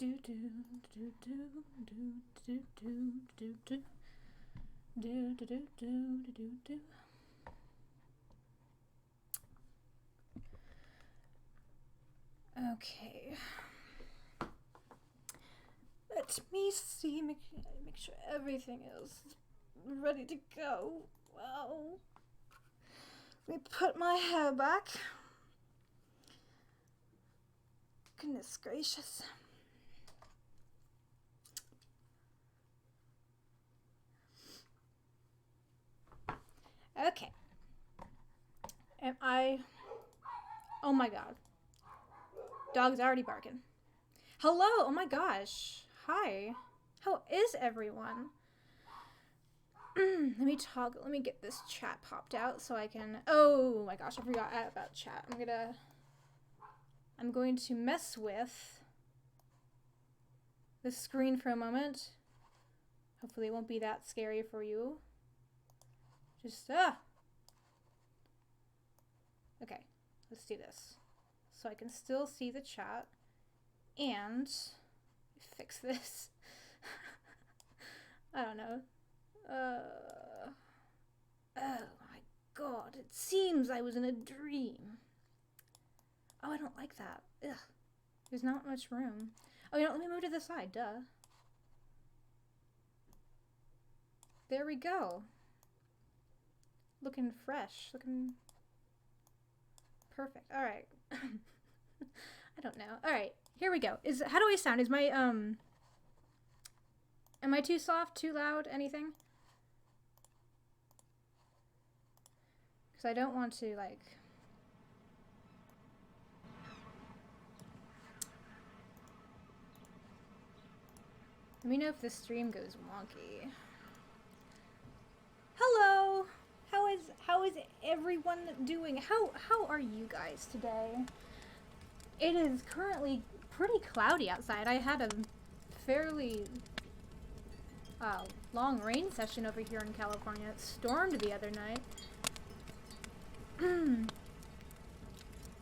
Okay. Let me see, make sure everything is ready to go. Wow. Let me put my hair back. Goodness gracious. Okay. Am I... Oh my god. Dog's already barking. Hello! Oh my gosh. Hi. How is everyone? Let me get this chat popped out so I can... Oh my gosh, I forgot about chat. I'm going to mess with the screen for a moment. Hopefully it won't be that scary for you. Just, Okay, let's do this. So I can still see the chat and fix this. I don't know. Oh my god, it seems I was in a dream. Oh, I don't like that. Ugh. There's not much room. Oh, you know, let me move to the side, duh. There we go. Looking fresh, looking perfect. All right. I don't know. All right, here we go. How do I sound? Is my am I too soft, too loud, anything? Because I don't want to like. Let me know if the stream goes wonky. Hello. How is everyone doing? How are you guys today? It is currently pretty cloudy outside. I had a fairly long rain session over here in California. It stormed the other night.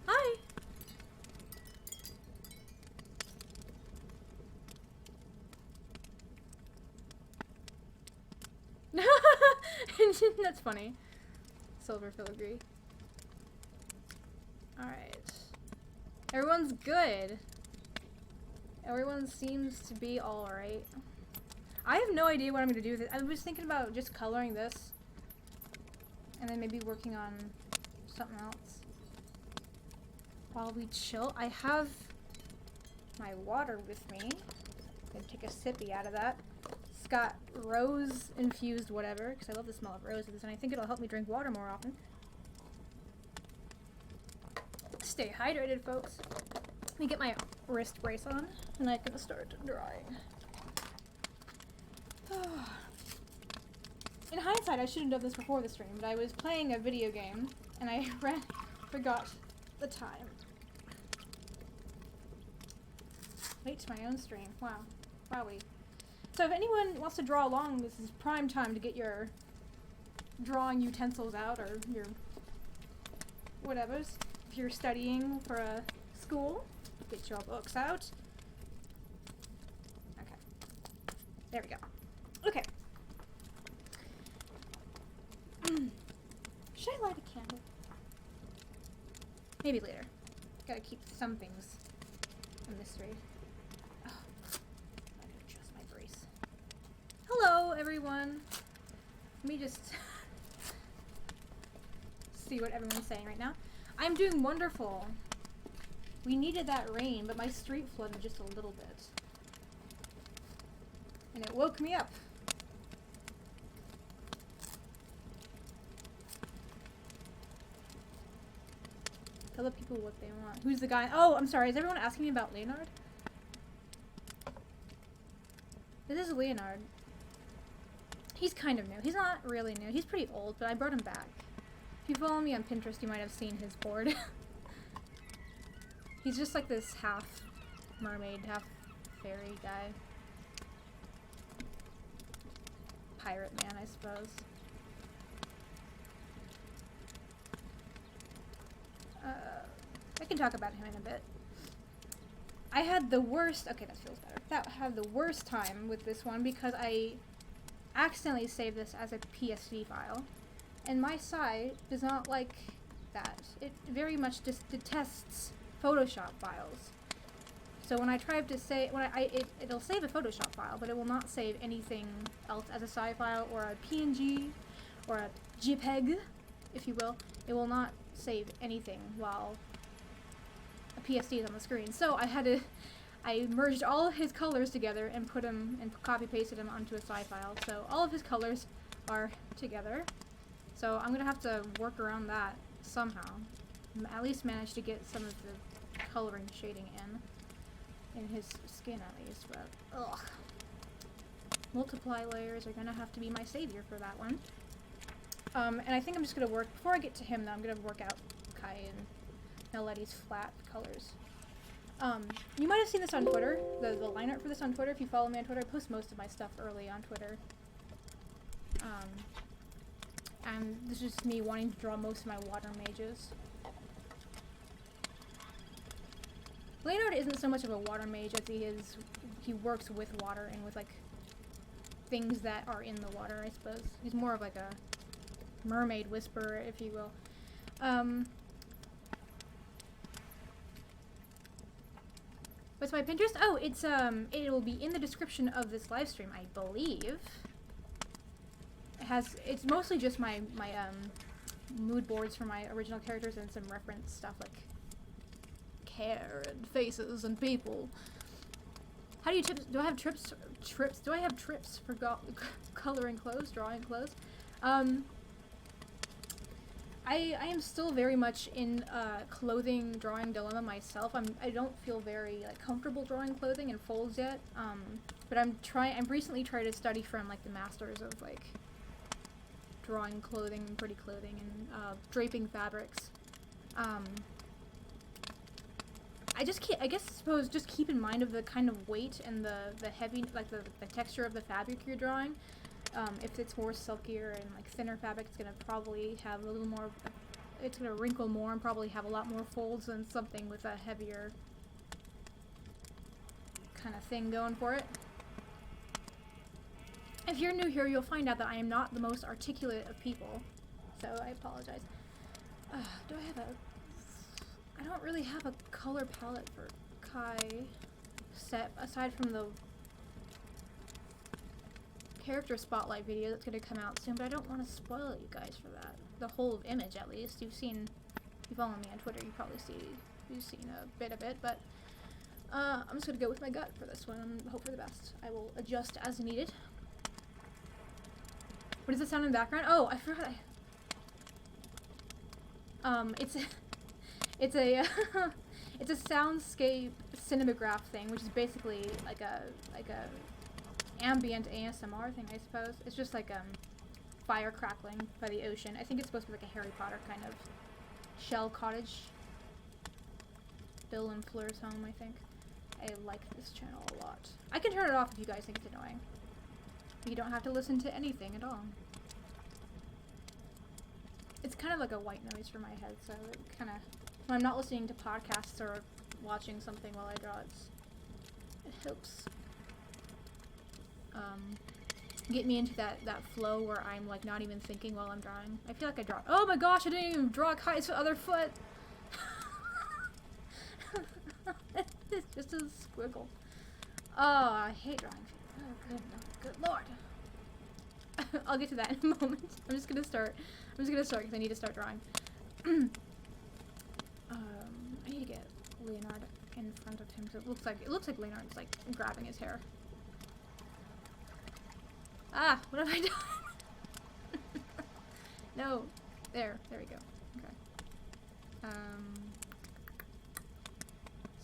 Hi. That's funny. Silver filigree. Alright. Everyone's good. Everyone seems to be alright. I have no idea what I'm going to do with it. I was thinking about just coloring this. And then maybe working on something else. While we chill. I have my water with me. I'm going to take a sippy out of that. It's got rose infused whatever, because I love the smell of roses, and I think it'll help me drink water more often. Stay hydrated, folks. Let me get my wrist brace on, and I can start drawing. In hindsight, I should have done this before the stream, but I was playing a video game, and I forgot the time. Late to my own stream. Wow. Wowie. So if anyone wants to draw along, this is prime time to get your drawing utensils out, or your whatevers. If you're studying for a school, get your books out. Okay. There we go. Okay. Should I light a candle? Maybe later. Gotta keep some things a mystery. Oh, I gotta adjust my brace. Hello, everyone. Let me just see what everyone's saying right now. I'm doing wonderful. We needed that rain, but my street flooded just a little bit. And it woke me up. Tell the people what they want. Who's the guy? Oh, I'm sorry. Is everyone asking me about Leonard? This is Leonard. He's kind of new. He's not really new. He's pretty old, but I brought him back. If you follow me on Pinterest, you might have seen his board. He's just like this half mermaid, half fairy guy. Pirate man, I suppose. I can talk about him in a bit. I had the worst, okay, that feels better. I had the worst time with this one because I accidentally saved this as a PSD file. And my site does not like that. It very much just detests Photoshop files. So when I try to say, it'll save a Photoshop file, but it will not save anything else as a sci file or a PNG or a JPEG, if you will. It will not save anything while a PSD is on the screen. So I merged all of his colors together and put them and copy pasted them onto a sci file. So all of his colors are together. So I'm gonna have to work around that somehow. At least manage to get some of the coloring shading in his skin at least, but ugh. Multiply layers are gonna have to be my savior for that one. And I think I'm just gonna work, before I get to him though, I'm gonna work out Kai and Naledi's flat colors. You might have seen this on Twitter, the line art for this on Twitter. If you follow me on Twitter, I post most of my stuff early on Twitter. And this is just me wanting to draw most of my water mages. Leonard isn't so much of a water mage as he works with water and with like things that are in the water, I suppose. He's more of like a mermaid whisperer, if you will. What's my Pinterest? Oh, it's it will be in the description of this live stream, I believe. It's mostly just my mood boards for my original characters and some reference stuff like hair and faces and people. How do you tips? Do I have trips? Do I have trips for coloring clothes, drawing clothes? I am still very much in clothing drawing dilemma myself. I don't feel very like comfortable drawing clothing in folds yet. But I'm recently trying to study from like the masters of like drawing clothing, pretty clothing, and draping fabrics. I suppose just keep in mind of the kind of weight and the heavy, like the texture of the fabric you're drawing. If it's more silkier and like thinner fabric, it's gonna probably have a little more, it's gonna wrinkle more and probably have a lot more folds than something with a heavier kind of thing going for it. If you're new here, you'll find out that I am not the most articulate of people, so I apologize. Do I have I don't really have a color palette for Kai set, aside from the character spotlight video that's going to come out soon, but I don't want to spoil you guys for that. The whole image, at least. If you follow me on Twitter, you've seen a bit of it, but I'm just going to go with my gut for this one and hope for the best. I will adjust as needed. What does it sound in the background? Oh, I forgot. It's a it's a soundscape cinematograph thing, which is basically like a ambient ASMR thing, I suppose. It's just like fire crackling by the ocean. I think it's supposed to be like a Harry Potter kind of shell cottage. Bill and Fleur's home, I think. I like this channel a lot. I can turn it off if you guys think it's annoying. You don't have to listen to anything at all. It's kind of like a white noise for my head, so it kind of, when I'm not listening to podcasts or watching something while I draw, it helps get me into that flow where I'm like not even thinking while I'm drawing. I feel like I draw. Oh my gosh, I didn't even draw Kai's other foot. It's just a squiggle. Oh, I hate drawing feet. Oh, good lord. I'll get to that in a moment. I'm just gonna start because I need to start drawing. I need to get Leonard in front of him because it looks like Leonard's like grabbing his hair. Ah, what have I done? No, there we go. Okay.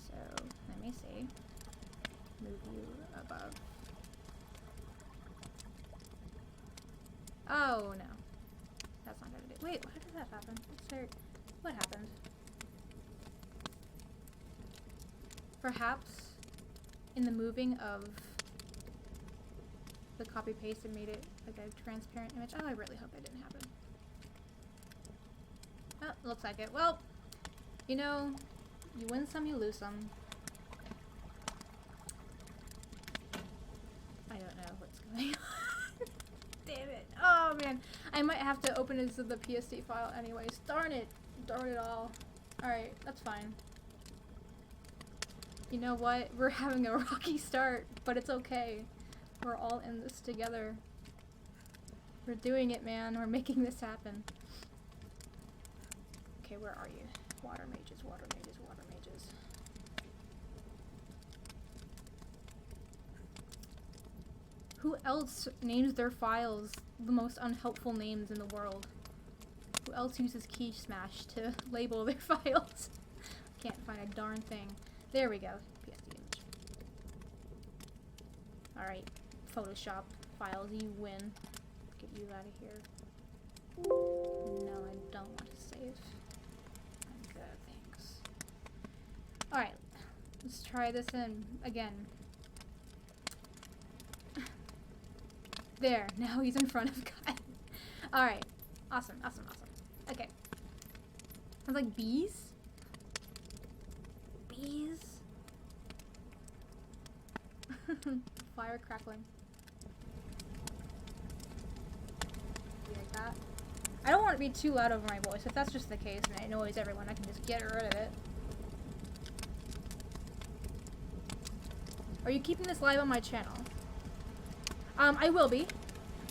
So let me see. Move you above. Oh no, that's not gonna do. Wait, how did that happen? What happened? Perhaps in the moving of the copy paste, it made it like a transparent image. Oh, I really hope that didn't happen. Oh, looks like it. Well, you know, you win some, you lose some. I might have to open it as the PSD file anyways. Darn it. Darn it all. Alright, that's fine. You know what? We're having a rocky start, but it's okay. We're all in this together. We're doing it, man. We're making this happen. Okay, where are you? Water mages, water mages, water mages. Who else names their files the most unhelpful names in the world? Who else uses key smash to label their files? Can't find a darn thing. There we go. PSD image. Alright. Photoshop files, you win. Get you out of here. No, I don't want to save. I'm good, thanks. Alright. Let's try this in again. There, now he's in front of God. Alright. Awesome, awesome, awesome. Okay. Sounds like bees? Bees? Fire crackling. You like that? I don't want it to be too loud over my voice. If that's just the case and it annoys everyone, I can just get rid of it. Are you keeping this live on my channel? I will be.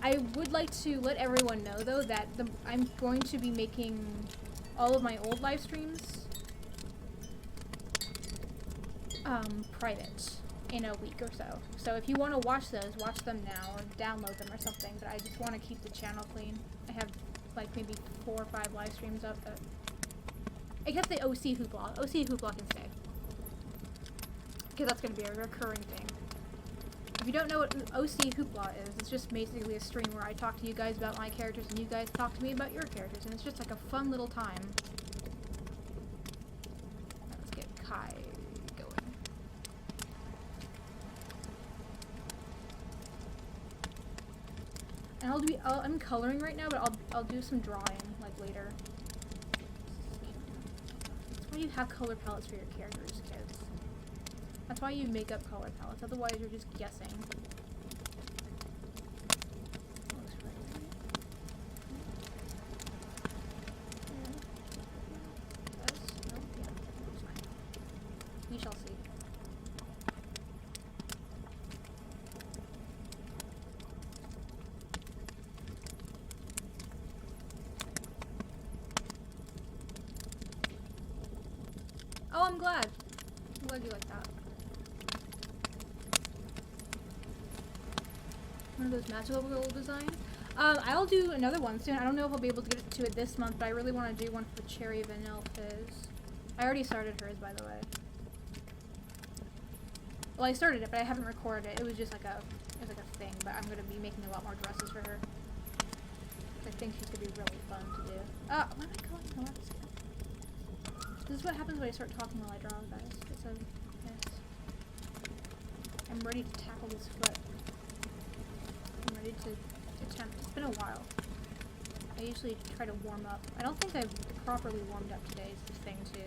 I would like to let everyone know, though, that I'm going to be making all of my old live streams private in a week or so. So if you want to watch those, watch them now or download them or something. But I just want to keep the channel clean. I have like maybe 4 or 5 live streams up. Except the OC Hoopla. OC Hoopla can stay. Because that's going to be a recurring thing. If you don't know what OC Hoopla is, it's just basically a stream where I talk to you guys about my characters and you guys talk to me about your characters, and it's just like a fun little time. Now let's get Kai going. And I'm coloring right now, but I'll do some drawing like later. That's why you have color palettes for your characters, kids. That's why you make up color palettes, otherwise you're just guessing. Looks right. Yes? No? Yeah. Looks fine. We shall see. Oh, I'm glad. I'm glad you like that. One of those magical designs. I'll do another one soon. I don't know if I'll be able to get to it this month, but I really want to do one for Cherry Vanilla Fizz. I already started hers, by the way. Well, I started it, but I haven't recorded it. It was just like a thing, but I'm gonna be making a lot more dresses for her. I think she's gonna be really fun to do. Why am I calling the left skin? This is what happens when I start talking while I draw, guys. It's a mess. I'm ready to tackle this foot. I'm ready to attempt. It's been a while. I usually try to warm up. I don't think I've properly warmed up today is the thing, too.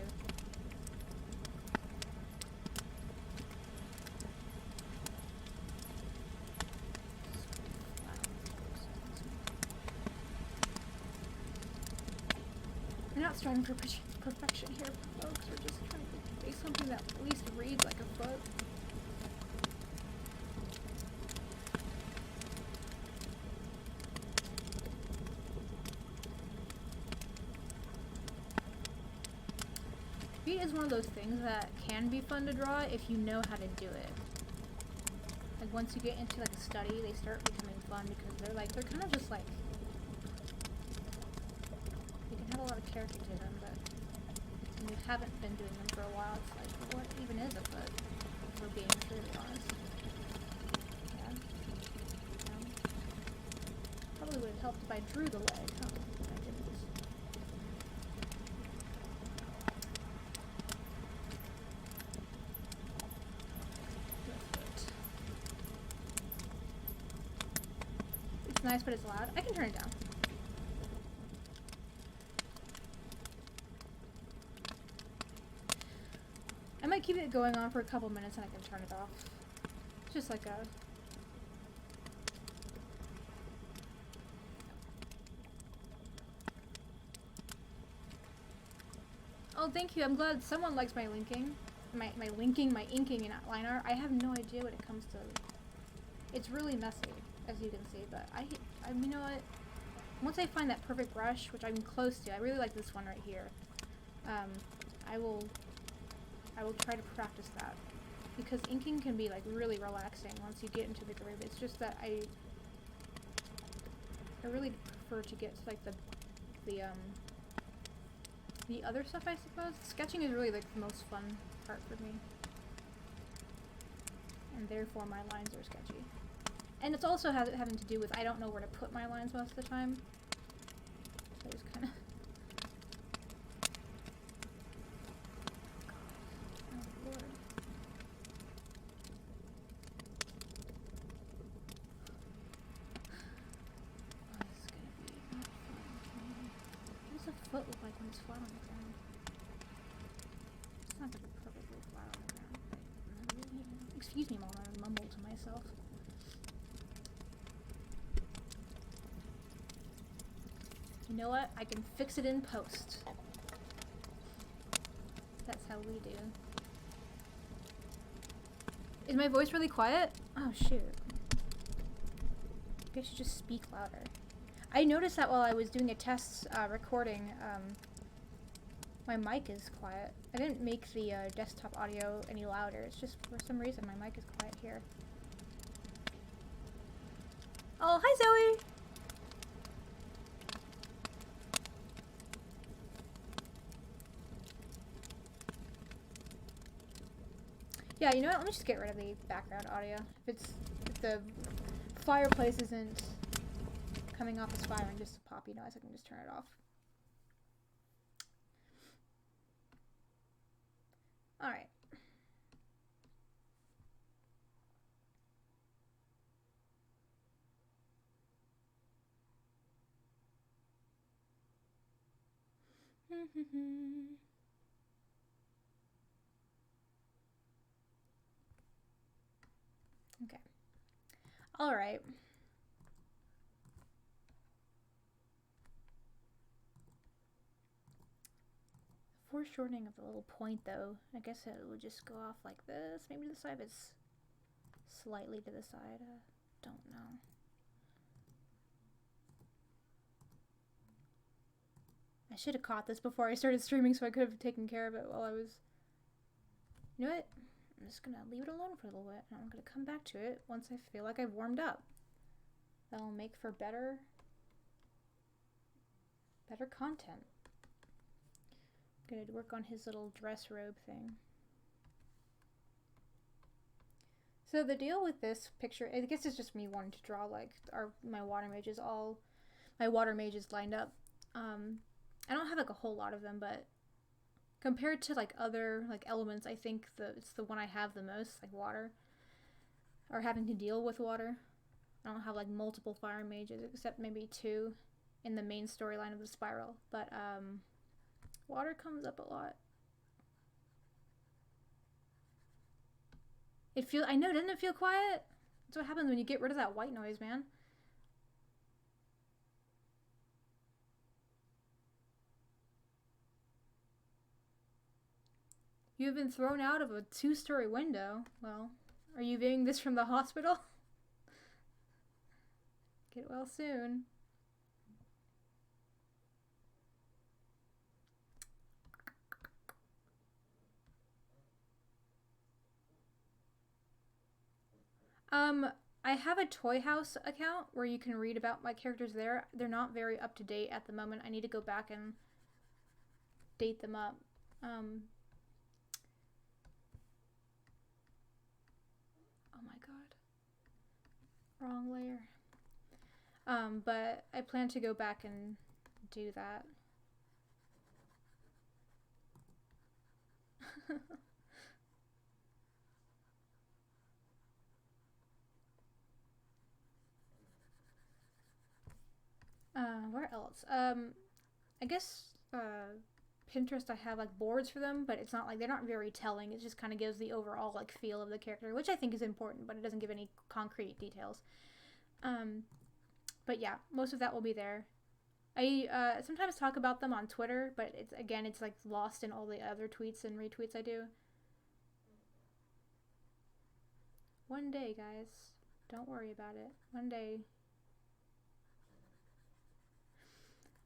We're not striving for perfection here, folks. We're just trying to make something that at least reads like a foot. Feet is one of those things that can be fun to draw if you know how to do it. Like once you get into like a study, they start becoming fun because they're kind of just like, they can have a lot of character to them, but when you haven't been doing them for a while, it's like, what even is a foot? If we're being truly honest. Yeah. Probably would have helped if I drew the leg, huh? But I didn't. It's nice, but it's loud. I can turn it down. I might keep it going on for a couple minutes and I can turn it off. Just like a... Oh, thank you. I'm glad someone likes my linking. My inking in line art. I have no idea when it comes to... It's really messy, as you can see, but you know what? Once I find that perfect brush, which I'm close to, I really like this one right here. I will try to practice that, because inking can be like really relaxing once you get into the groove. It's just that I really prefer to get to like the other stuff, I suppose. Sketching is really like the most fun part for me, and therefore my lines are sketchy. And it's also having to do with I don't know where to put my lines most of the time. So I just kind of... Oh, Lord. Oh, this is gonna be not fun. What does a foot look like when it's flat on the ground? It's not gonna be perfectly flat on the ground. Excuse me while I mumble to myself. You know what? I can fix it in post. That's how we do. Is my voice really quiet? Oh shoot. I guess you just speak louder. I noticed that while I was doing a test recording, my mic is quiet. I didn't make the desktop audio any louder. It's just for some reason my mic is quiet here. Oh, hi Zoe! Yeah, you know what? Let me just get rid of the background audio. If the fireplace isn't coming off as firing, just a poppy noise, I can just turn it off. All right. Okay. All right. Foreshortening of the little point, though. I guess it would just go off like this. Maybe the side is slightly to the side. Don't know. I should have caught this before I started streaming, so I could have taken care of it while I was... You know what? I'm just gonna leave it alone for a little bit, and I'm gonna come back to it once I feel like I've warmed up. That'll make for better content. I'm gonna work on his little dress robe thing. So the deal with this picture, I guess it's just me wanting to draw like my water mages lined up. I don't have like a whole lot of them, but compared to like other like elements, I think it's the one I have the most, like water, or having to deal with water. I don't have like multiple fire mages except maybe 2 in the main storyline of the spiral, but water comes up a lot. I know, doesn't it feel quiet? That's what happens when you get rid of that white noise, man. You have been thrown out of a 2-story window. Well, are you viewing this from the hospital? Get well soon. I have a Toy House account where you can read about my characters there. They're not very up to date at the moment. I need to go back and date them up. Oh my god. Wrong layer. But I plan to go back and do that. Where else? I guess Pinterest, I have like boards for them, but it's not like, they're not very telling. It just kind of gives the overall like feel of the character, which I think is important, but it doesn't give any concrete details. But yeah, most of that will be there. I sometimes talk about them on Twitter, but it's like lost in all the other tweets and retweets I do. One day, guys. Don't worry about it. One day.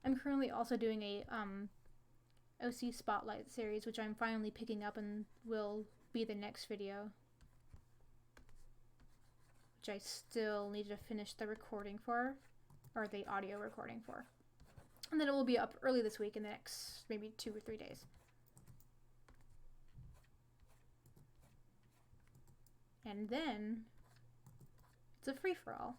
I'm currently also doing a OC Spotlight series, which I'm finally picking up and will be the next video. Which I still need to finish the recording for, or the audio recording for. And then it will be up early this week in the next maybe 2 or 3 days. And then it's a free-for-all.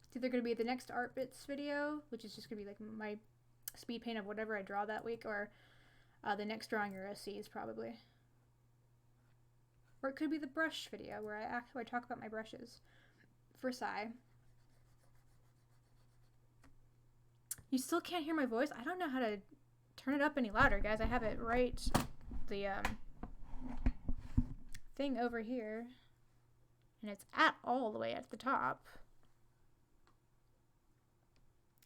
It's either going to be the next art bits video, which is just going to be like my speed paint of whatever I draw that week, or the next drawing your OCs probably. Or it could be the brush video where I talk about my brushes for Psy. You still can't hear my voice? I don't know how to turn it up any louder, guys. I have it right, the thing over here, and it's at all the way at the top.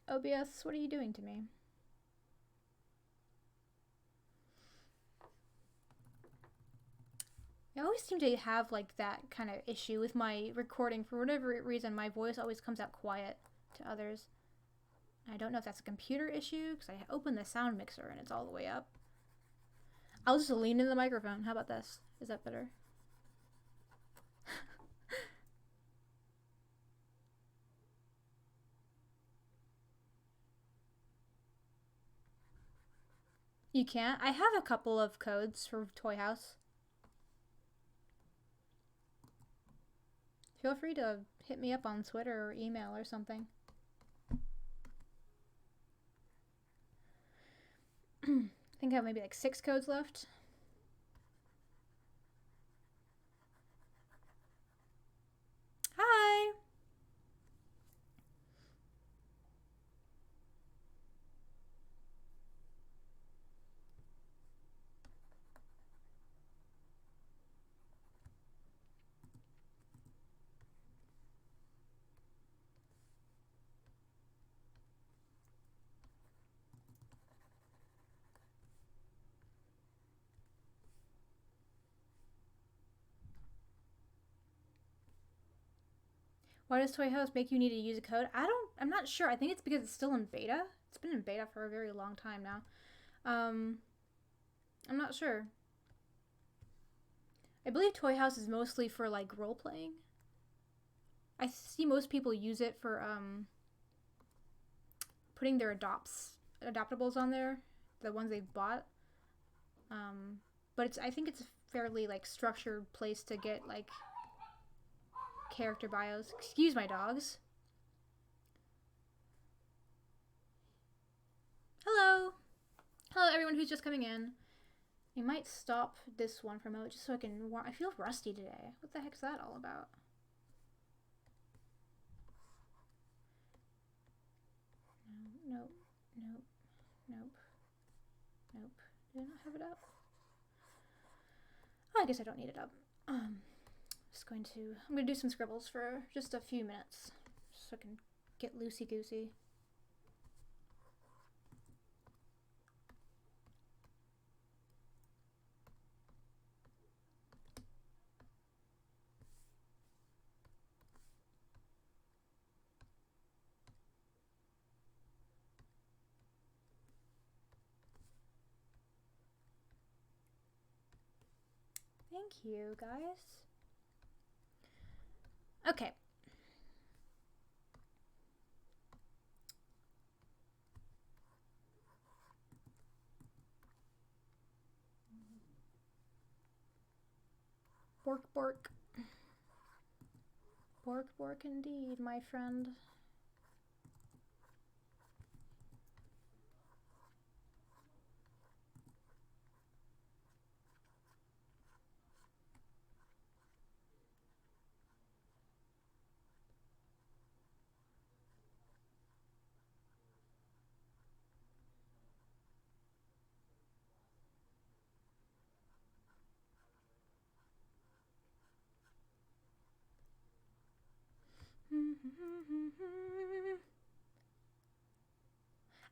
OBS, what are you doing to me? I always seem to have like that kind of issue with my recording. For whatever reason, my voice always comes out quiet to others. I don't know if that's a computer issue, because I opened the sound mixer and it's all the way up. I'll just lean into the microphone. How about this? Is that better? You can't? I have a couple of codes for Toy House. Feel free to hit me up on Twitter or email or something. I think I have maybe like 6 codes left. Hi! Why does Toy House make you need to use a code? I'm not sure. I think it's because it's still in beta. It's been in beta for a very long time now. I'm not sure. I believe Toy House is mostly for like role playing. I see most people use it for putting their adoptables on there, the ones they've bought. But I think it's a fairly like structured place to get like character bios. Excuse my dogs. Hello. Hello everyone who's just coming in. I might stop this one for a moment just so I can I feel rusty today. What the heck's that all about? Nope. Nope. Nope. Nope. Did I not have it up? Oh, I guess I don't need it up. I'm gonna do some scribbles for just a few minutes so I can get loosey-goosey. Thank you, guys. Okay. Bork, bork. Bork, bork indeed, my friend.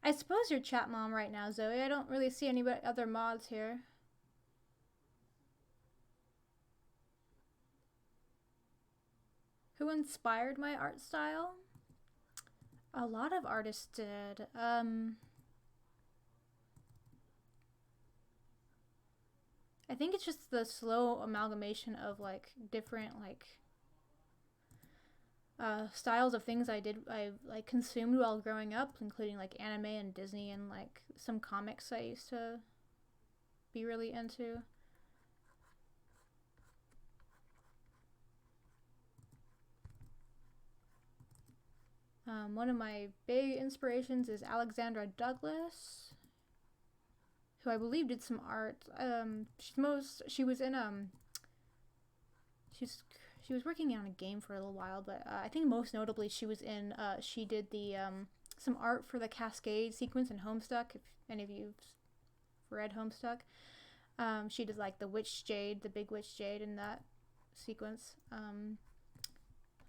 I suppose you're chat mom right now, Zoe. I don't really see any other mods here. Who inspired my art style? A lot of artists did. I think it's just the slow amalgamation of like different like styles of things I like consumed while growing up, including like anime and Disney and like some comics I used to be really into. One of my big inspirations is Alexandra Douglas, who I believe did some art. She was in she was working on a game for a little while, but I think most notably she was in she did the some art for the Cascade sequence in Homestuck. If any of you've read Homestuck, she did like the Witch Jade, the big Witch Jade in that sequence.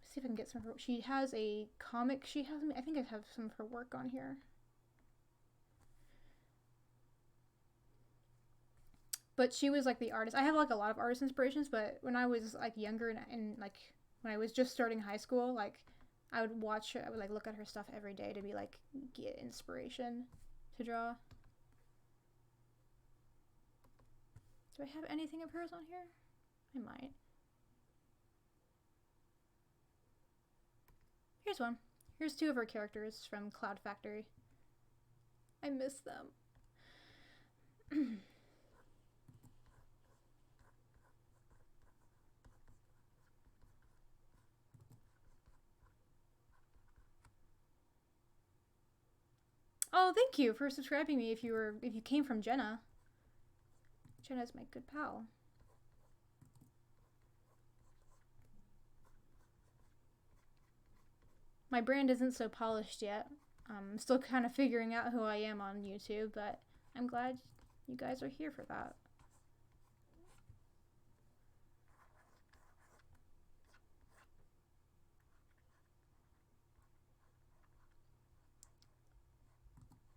See if I can get some of her. She has a comic. She has. I think I have some of her work on here. But she was like the artist. I have like a lot of artist inspirations, but when I was like younger and like when I was just starting high school, like I would watch her. I would like look at her stuff every day to be like get inspiration to draw. Do I have anything of hers on here? I might. Here's one. Here's two of her characters from Cloud Factory. I miss them. Oh, thank you for subscribing me if you came from Jenna. Jenna's my good pal. My brand isn't so polished yet. I'm still kind of figuring out who I am on YouTube, but I'm glad you guys are here for that.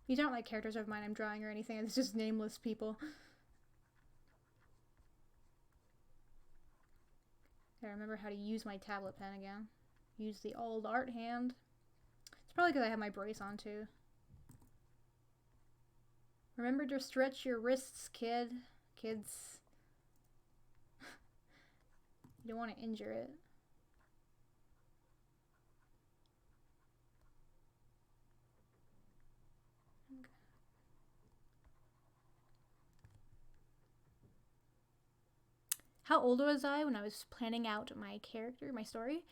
These aren't like characters of mine I'm drawing or anything, it's just nameless people. I remember how to use my tablet pen again. Use the old art hand. It's probably because I have my brace on too. Remember to stretch your wrists, kids. You don't want to injure it. How old was I when I was planning out my character, my story?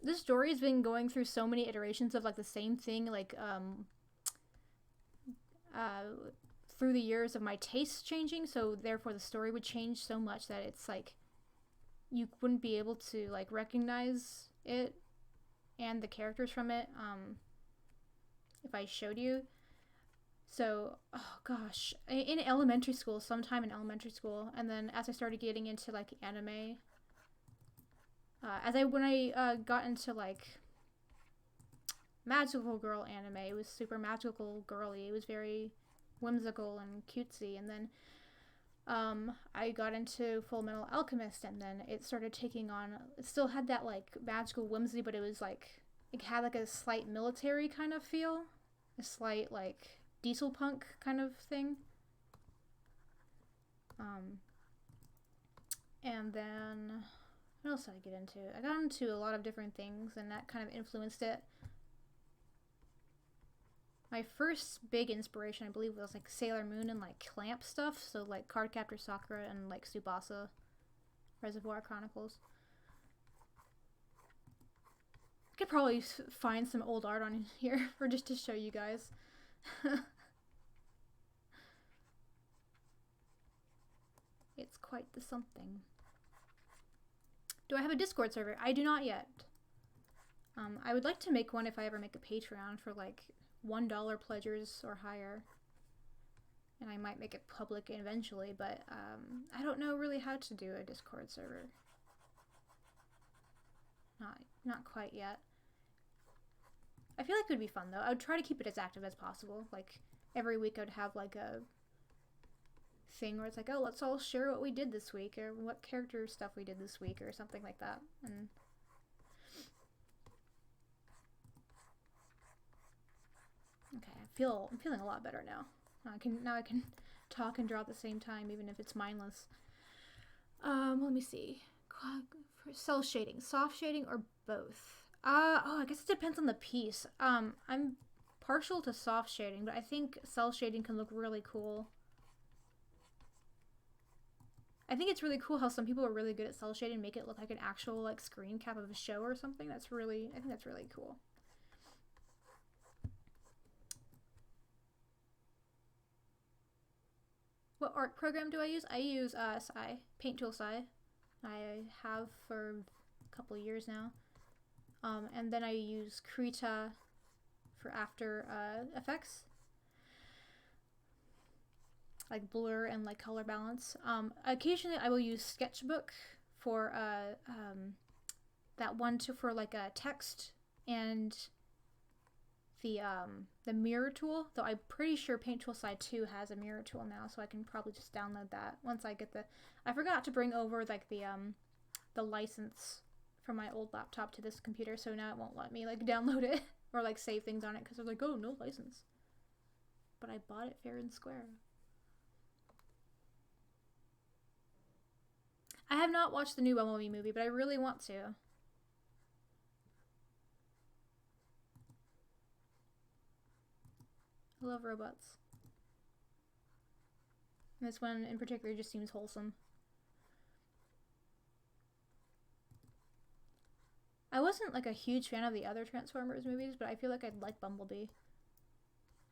This story has been going through so many iterations of like the same thing, like through the years of my tastes changing, so therefore the story would change so much that it's like you wouldn't be able to like recognize it and the characters from it if I showed you. So, oh gosh, in elementary school, sometime in elementary school, and then as I started getting into like anime, when I got into like magical girl anime, it was super magical girly. It was very whimsical and cutesy, and then I got into Full Metal Alchemist, and then it started taking on. It still had that like magical whimsy, but it was like it had like a slight military kind of feel, a slight like diesel punk kind of thing. And then what else did I get into? I got into a lot of different things, and that kind of influenced it. My first big inspiration, I believe, was like Sailor Moon and like Clamp stuff. So like Cardcaptor Sakura and like Tsubasa Reservoir Chronicles. I could probably find some old art on here or just to show you guys. It's quite the something. Do I have a Discord server? I do not yet. I would like to make one if I ever make a Patreon for like $1 pledgers or higher. And I might make it public eventually, but I don't know really how to do a Discord server. Not quite yet. I feel like it would be fun though. I would try to keep it as active as possible. Like every week I'd have like a thing where it's like, oh, let's all share what we did this week or what character stuff we did this week or something like that. And okay, I'm feeling a lot better now. Now I can talk and draw at the same time, even if it's mindless. Let me see. For cell shading, soft shading, or both? I guess it depends on the piece. I'm partial to soft shading, but I think cell shading can look really cool. I think it's really cool how some people are really good at cell shading and make it look like an actual like screen cap of a show or something. I think that's really cool. What art program do I use? I use Paint Tool Sai. I have for a couple of years now. And then I use Krita for After Effects, like blur and like color balance. Occasionally I will use Sketchbook for that one for like a text and the mirror tool, though I'm pretty sure Paint Tool Side 2 has a mirror tool now, so I can probably just download that once I get I forgot to bring over like the license from my old laptop to this computer, so now it won't let me like download it or like save things on it because I was like, oh, no license. But I bought it fair and square. I have not watched the new Bumblebee movie, but I really want to. I love robots. And this one in particular just seems wholesome. I wasn't like a huge fan of the other Transformers movies, but I feel like I'd like Bumblebee.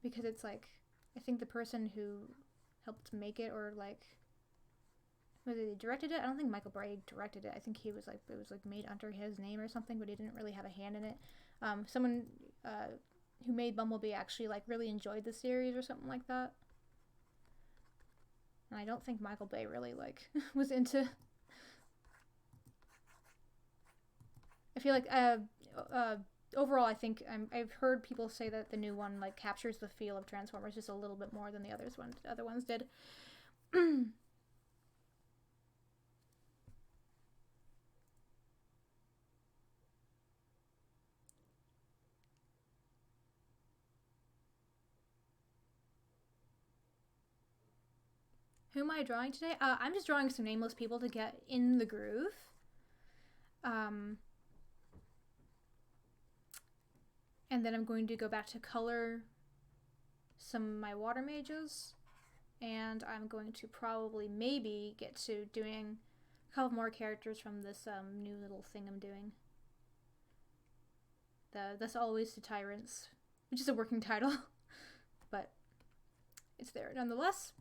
Because it's like, I think the person who helped make it, or like, whether they directed it, I don't think Michael Bay directed it. I think he was like, it was like made under his name or something, but he didn't really have a hand in it. Someone who made Bumblebee actually like really enjoyed the series or something like that. And I don't think Michael Bay really like was into. I feel like overall, I think I've heard people say that the new one like captures the feel of Transformers just a little bit more than the other ones did. Who am I drawing today? I'm just drawing some nameless people to get in the groove. And then I'm going to go back to color some of my water mages. And I'm going to probably maybe get to doing a couple more characters from this new little thing I'm doing. That's Always to Tyrants, which is a working title, but it's there nonetheless.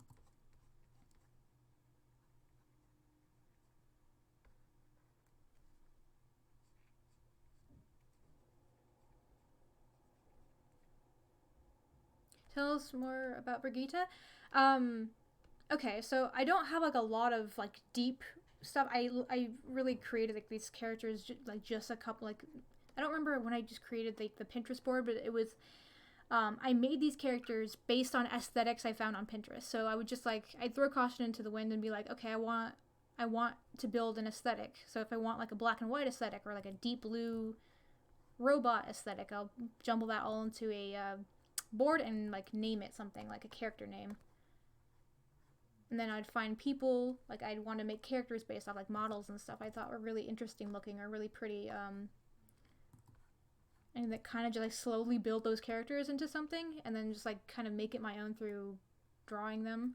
Tell us more about Brigitte. Okay, so I don't have like a lot of like deep stuff. I really created like these characters like just a couple, like I don't remember when I just created like the Pinterest board, but it was I made these characters based on aesthetics I found on Pinterest. So I would just like I'd throw caution into the wind and be like, okay, I want to build an aesthetic. So if I want like a black and white aesthetic or like a deep blue robot aesthetic, I'll jumble that all into a board and like name it something, like a character name. And then I'd find people, like I'd want to make characters based off like models and stuff I thought were really interesting looking or really pretty, and that kind of just like slowly build those characters into something and then just like kind of make it my own through drawing them.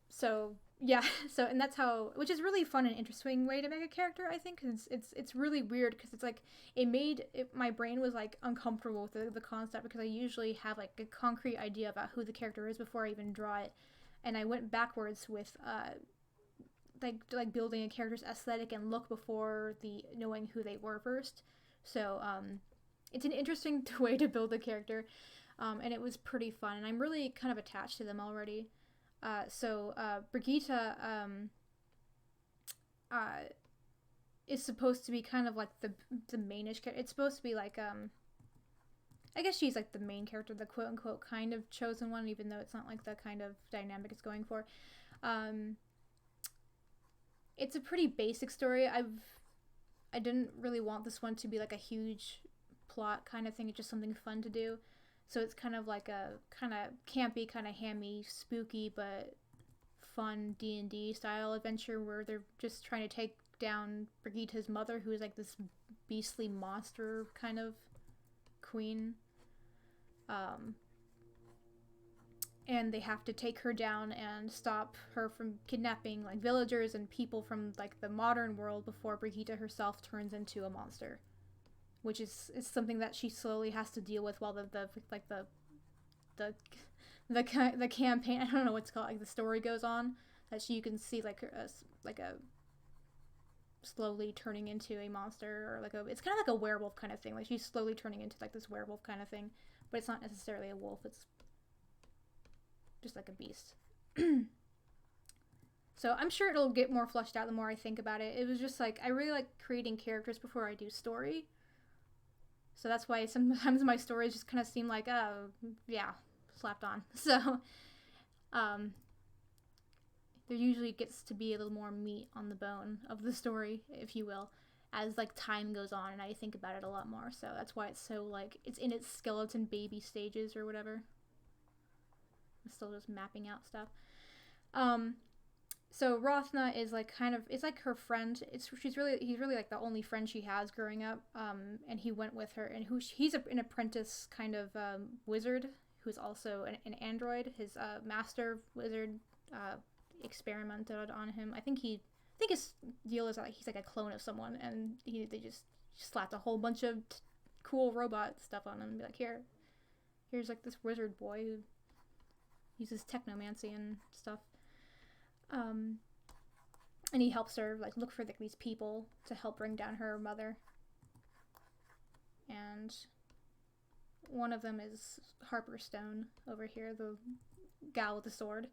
So yeah, so and that's how, which is really fun and interesting way to make a character, I think, because it's really weird because it's like my brain was like uncomfortable with the concept because I usually have like a concrete idea about who the character is before I even draw it, and I went backwards with like building a character's aesthetic and look before knowing who they were first. So it's an interesting way to build a character, and it was pretty fun, and I'm really kind of attached to them already. So Brigitte is supposed to be kind of like the mainish character. It's supposed to be like I guess she's like the main character, the quote unquote kind of chosen one, even though it's not like the kind of dynamic it's going for. It's a pretty basic story. I didn't really want this one to be like a huge plot kind of thing. It's just something fun to do. So it's kind of like a kind of campy, kind of hammy, spooky, but fun D&D style adventure where they're just trying to take down Brigitte's mother, who is like this beastly monster kind of queen. And they have to take her down and stop her from kidnapping like villagers and people from like the modern world before Brigitte herself turns into a monster, which is something that she slowly has to deal with while the campaign, I don't know what's called, like the story goes on, that you can see like a slowly turning into a monster, or like it's kind of like a werewolf kind of thing. Like she's slowly turning into like this werewolf kind of thing, but it's not necessarily a wolf. It's just like a beast. So I'm sure it'll get more fleshed out the more I think about it. It was just like, I really like creating characters before I do story. So that's why sometimes my stories just kind of seem like, oh, yeah, slapped on. So, there usually gets to be a little more meat on the bone of the story, if you will, as like time goes on and I think about it a lot more. So that's why it's so like, it's in its skeleton baby stages or whatever. I'm still just mapping out stuff. So Rothna is like kind of, it's like her friend. He's really like the only friend she has growing up. And he went with her, and he's an apprentice kind of wizard who's also an android. His master wizard experimented on him. I think his deal is like he's like a clone of someone, and they just slapped a whole bunch of cool robot stuff on him and be like, here's like this wizard boy who uses technomancy and stuff. And he helps her like look for these people to help bring down her mother. And one of them is Harper Stone over here, the gal with the sword,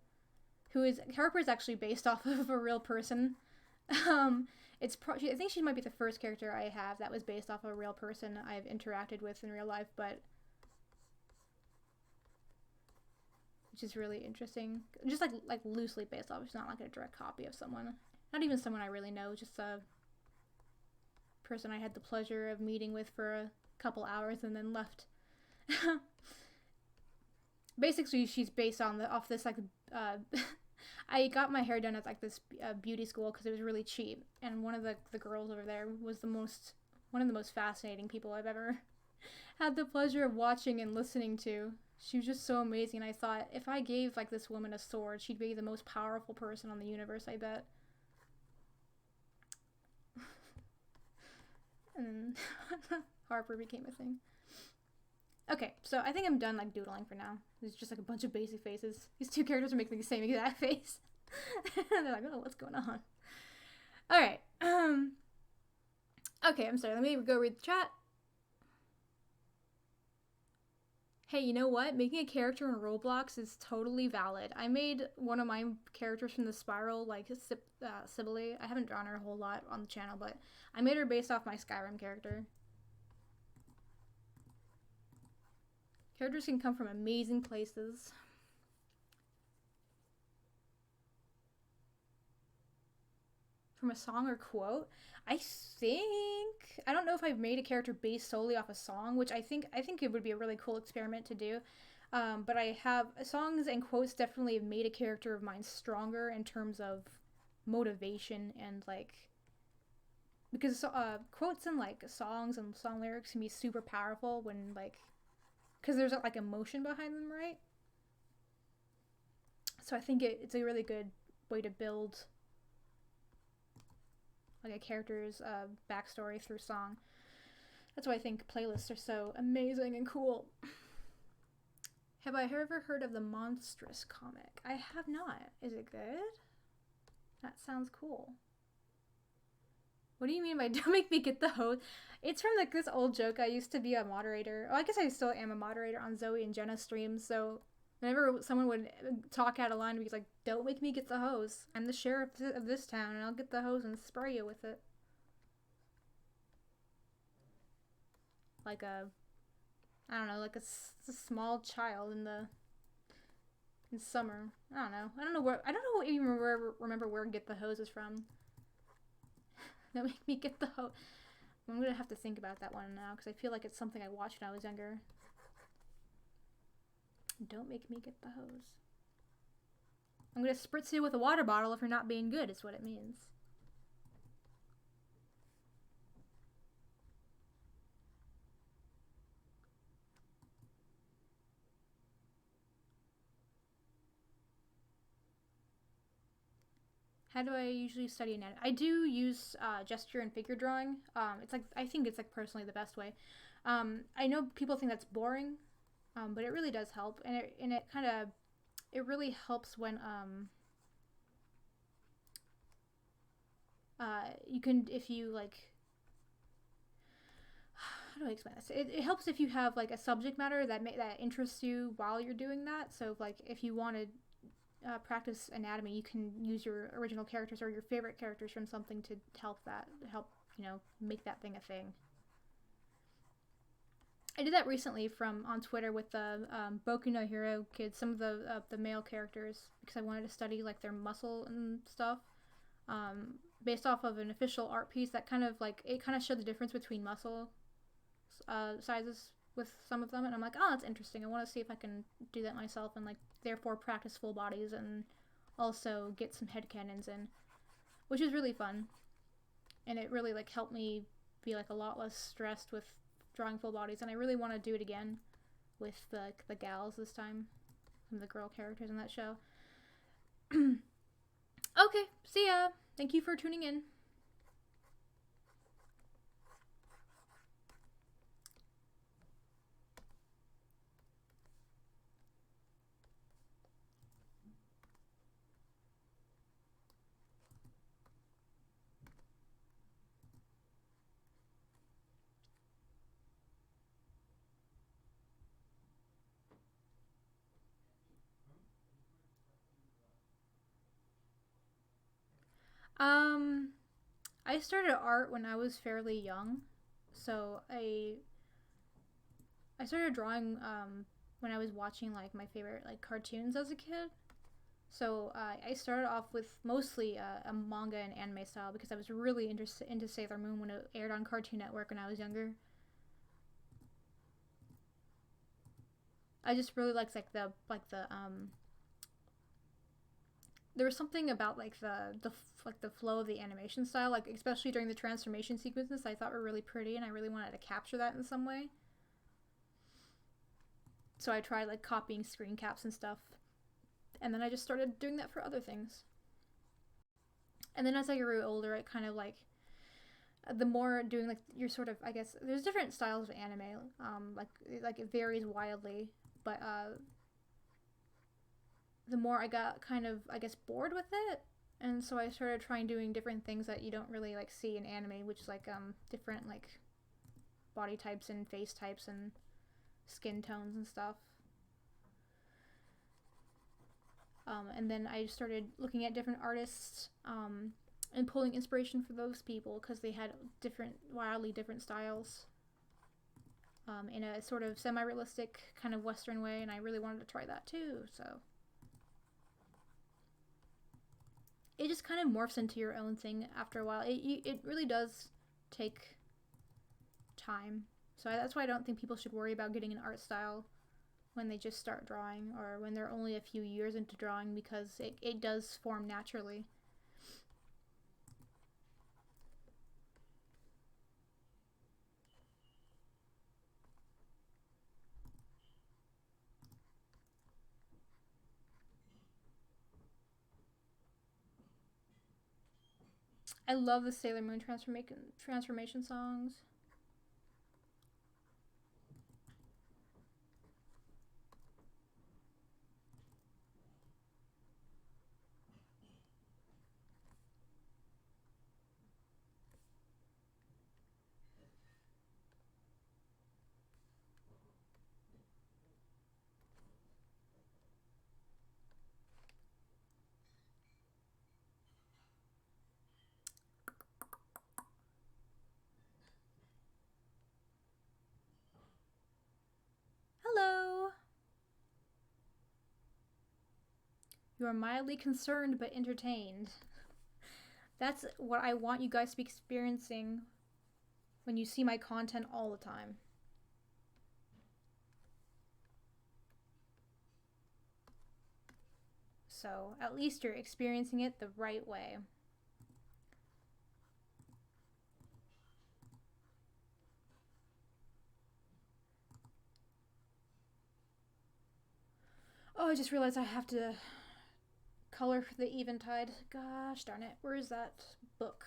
Harper's actually based off of a real person. I think she might be the first character I have that was based off of a real person I've interacted with in real life, but which is really interesting. Just like loosely based off. It's not like a direct copy of someone. Not even someone I really know. Just a person I had the pleasure of meeting with for a couple hours and then left. Basically, she's based off this like. I got my hair done at like this beauty school because it was really cheap, and one of the girls over there was one of the most fascinating people I've ever had the pleasure of watching and listening to. She was just so amazing. I thought, if I gave like this woman a sword, she'd be the most powerful person on the universe, I bet. And Harper became a thing. Okay, so I think I'm done like doodling for now. There's just like a bunch of basic faces. These two characters are making the same exact face. They're like, oh, what's going on? Alright. Okay, I'm sorry. Let me go read the chat. Hey, you know what? Making a character in Roblox is totally valid. I made one of my characters from the Spiral, like Sibylle. I haven't drawn her a whole lot on the channel, but I made her based off my Skyrim character. Characters can come from amazing places. From a song or quote? I don't know if I've made a character based solely off a song, which I think it would be a really cool experiment to do. But I have songs and quotes definitely have made a character of mine stronger in terms of motivation and like, because quotes and like songs and song lyrics can be super powerful when like, because there's like emotion behind them, right? So I think it's a really good way to build like a character's backstory through song. That's why I think playlists are so amazing and cool. Have I ever heard of the Monstrous comic? I have not. Is it good? That sounds cool. What do you mean by don't make me get the hose? It's from like this old joke. I used to be a moderator. Oh, I guess I still am a moderator on Zoe and Jenna's streams. So whenever someone would talk out of line, he's like, don't make me get the hose. I'm the sheriff of this town and I'll get the hose and spray you with it. like a, I don't know, like a small child in summer. I don't know. I don't know even remember where Get the Hose is from. Don't make me get the hose. I'm gonna have to think about that one now because I feel like it's something I watched when I was younger. Don't make me get the hose. I'm gonna spritz you with a water bottle if you're not being good, is what it means. How do I usually study anatomy? I do use gesture and figure drawing. It's like, I think it's like personally the best way. I know people think that's boring, but it really does help, and it kind of, it really helps when you can, if you like, how do I explain this? It helps if you have like a subject matter that that interests you while you're doing that. So like if you want to practice anatomy, you can use your original characters or your favorite characters from something to help you know, make that thing a thing. I did that recently on Twitter with the Boku no Hero kids, some of the male characters, because I wanted to study like their muscle and stuff, based off of an official art piece that kind of like, it kind of showed the difference between muscle sizes with some of them, and I'm like, oh, that's interesting. I want to see if I can do that myself and like therefore practice full bodies and also get some headcanons in, which is really fun, and it really like helped me be like a lot less stressed with drawing full bodies, and I really want to do it again with the gals this time, from the girl characters in that show. Okay, see ya. Thank you for tuning in. I started art when I was fairly young, so I started drawing when I was watching like my favorite like cartoons as a kid. So I started off with mostly a manga and anime style because I was really into Sailor Moon when it aired on Cartoon Network when I was younger. I just really liked the there was something about like the flow of the animation style, like especially during the transformation sequences, I thought were really pretty, and I really wanted to capture that in some way. So I tried like copying screen caps and stuff, and then I just started doing that for other things. And then as I grew older, it kind of like, the more doing like your sort of, I guess there's different styles of anime, like it varies wildly, but the more I got kind of, I guess, bored with it, and so I started trying doing different things that you don't really like see in anime, which is like different like body types and face types and skin tones and stuff. And then I started looking at different artists and pulling inspiration for those people because they had wildly different styles, in a sort of semi-realistic kind of Western way, and I really wanted to try that too. So it just kind of morphs into your own thing after a while. It really does take time. So that's why I don't think people should worry about getting an art style when they just start drawing, or when they're only a few years into drawing, because it does form naturally. I love the Sailor Moon transformation songs. You are mildly concerned but entertained. That's what I want you guys to be experiencing when you see my content all the time. So at least you're experiencing it the right way. Oh, I just realized I have to color for the eventide. Gosh darn it. Where is that book?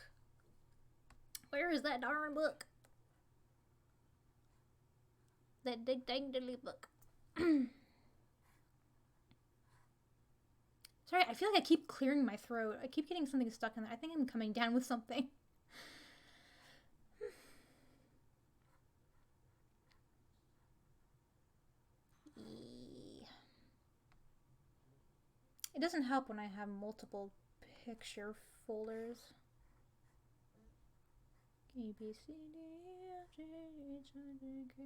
Where is that darn book? That ding dilly book. Sorry, I feel like I keep clearing my throat. I keep getting something stuck in there. I think I'm coming down with something. It doesn't help when I have multiple picture folders. A, B, C, D, F, G, H, I, J, K.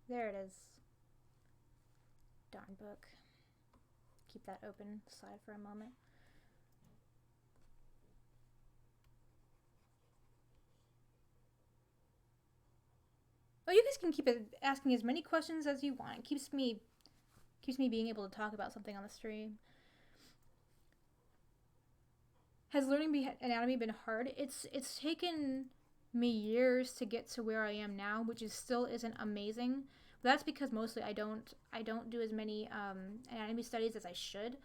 There it is. Darn book. Keep that open aside for a moment. Oh, you guys can keep asking as many questions as you want. It keeps me being able to talk about something on the stream. Has learning anatomy been hard? It's taken me years to get to where I am now, which still isn't amazing. But that's because mostly I don't do as many anatomy studies as I should.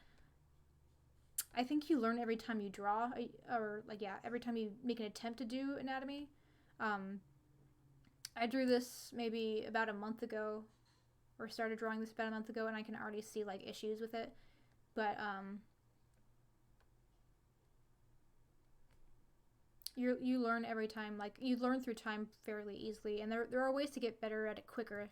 I think you learn every time you draw, or like, yeah, every time you make an attempt to do anatomy. I drew this maybe about a month ago, or started drawing this about a month ago, and I can already see like issues with it. But you learn every time, like you learn through time fairly easily, and there are ways to get better at it quicker.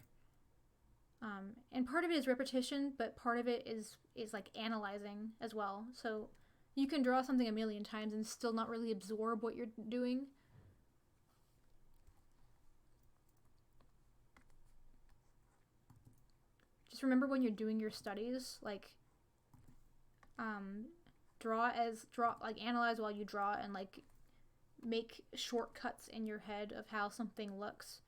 And part of it is repetition, but part of it is like analyzing as well. So you can draw something a million times and still not really absorb what you're doing. Just remember when you're doing your studies, like analyze while you draw, and like make shortcuts in your head of how something looks,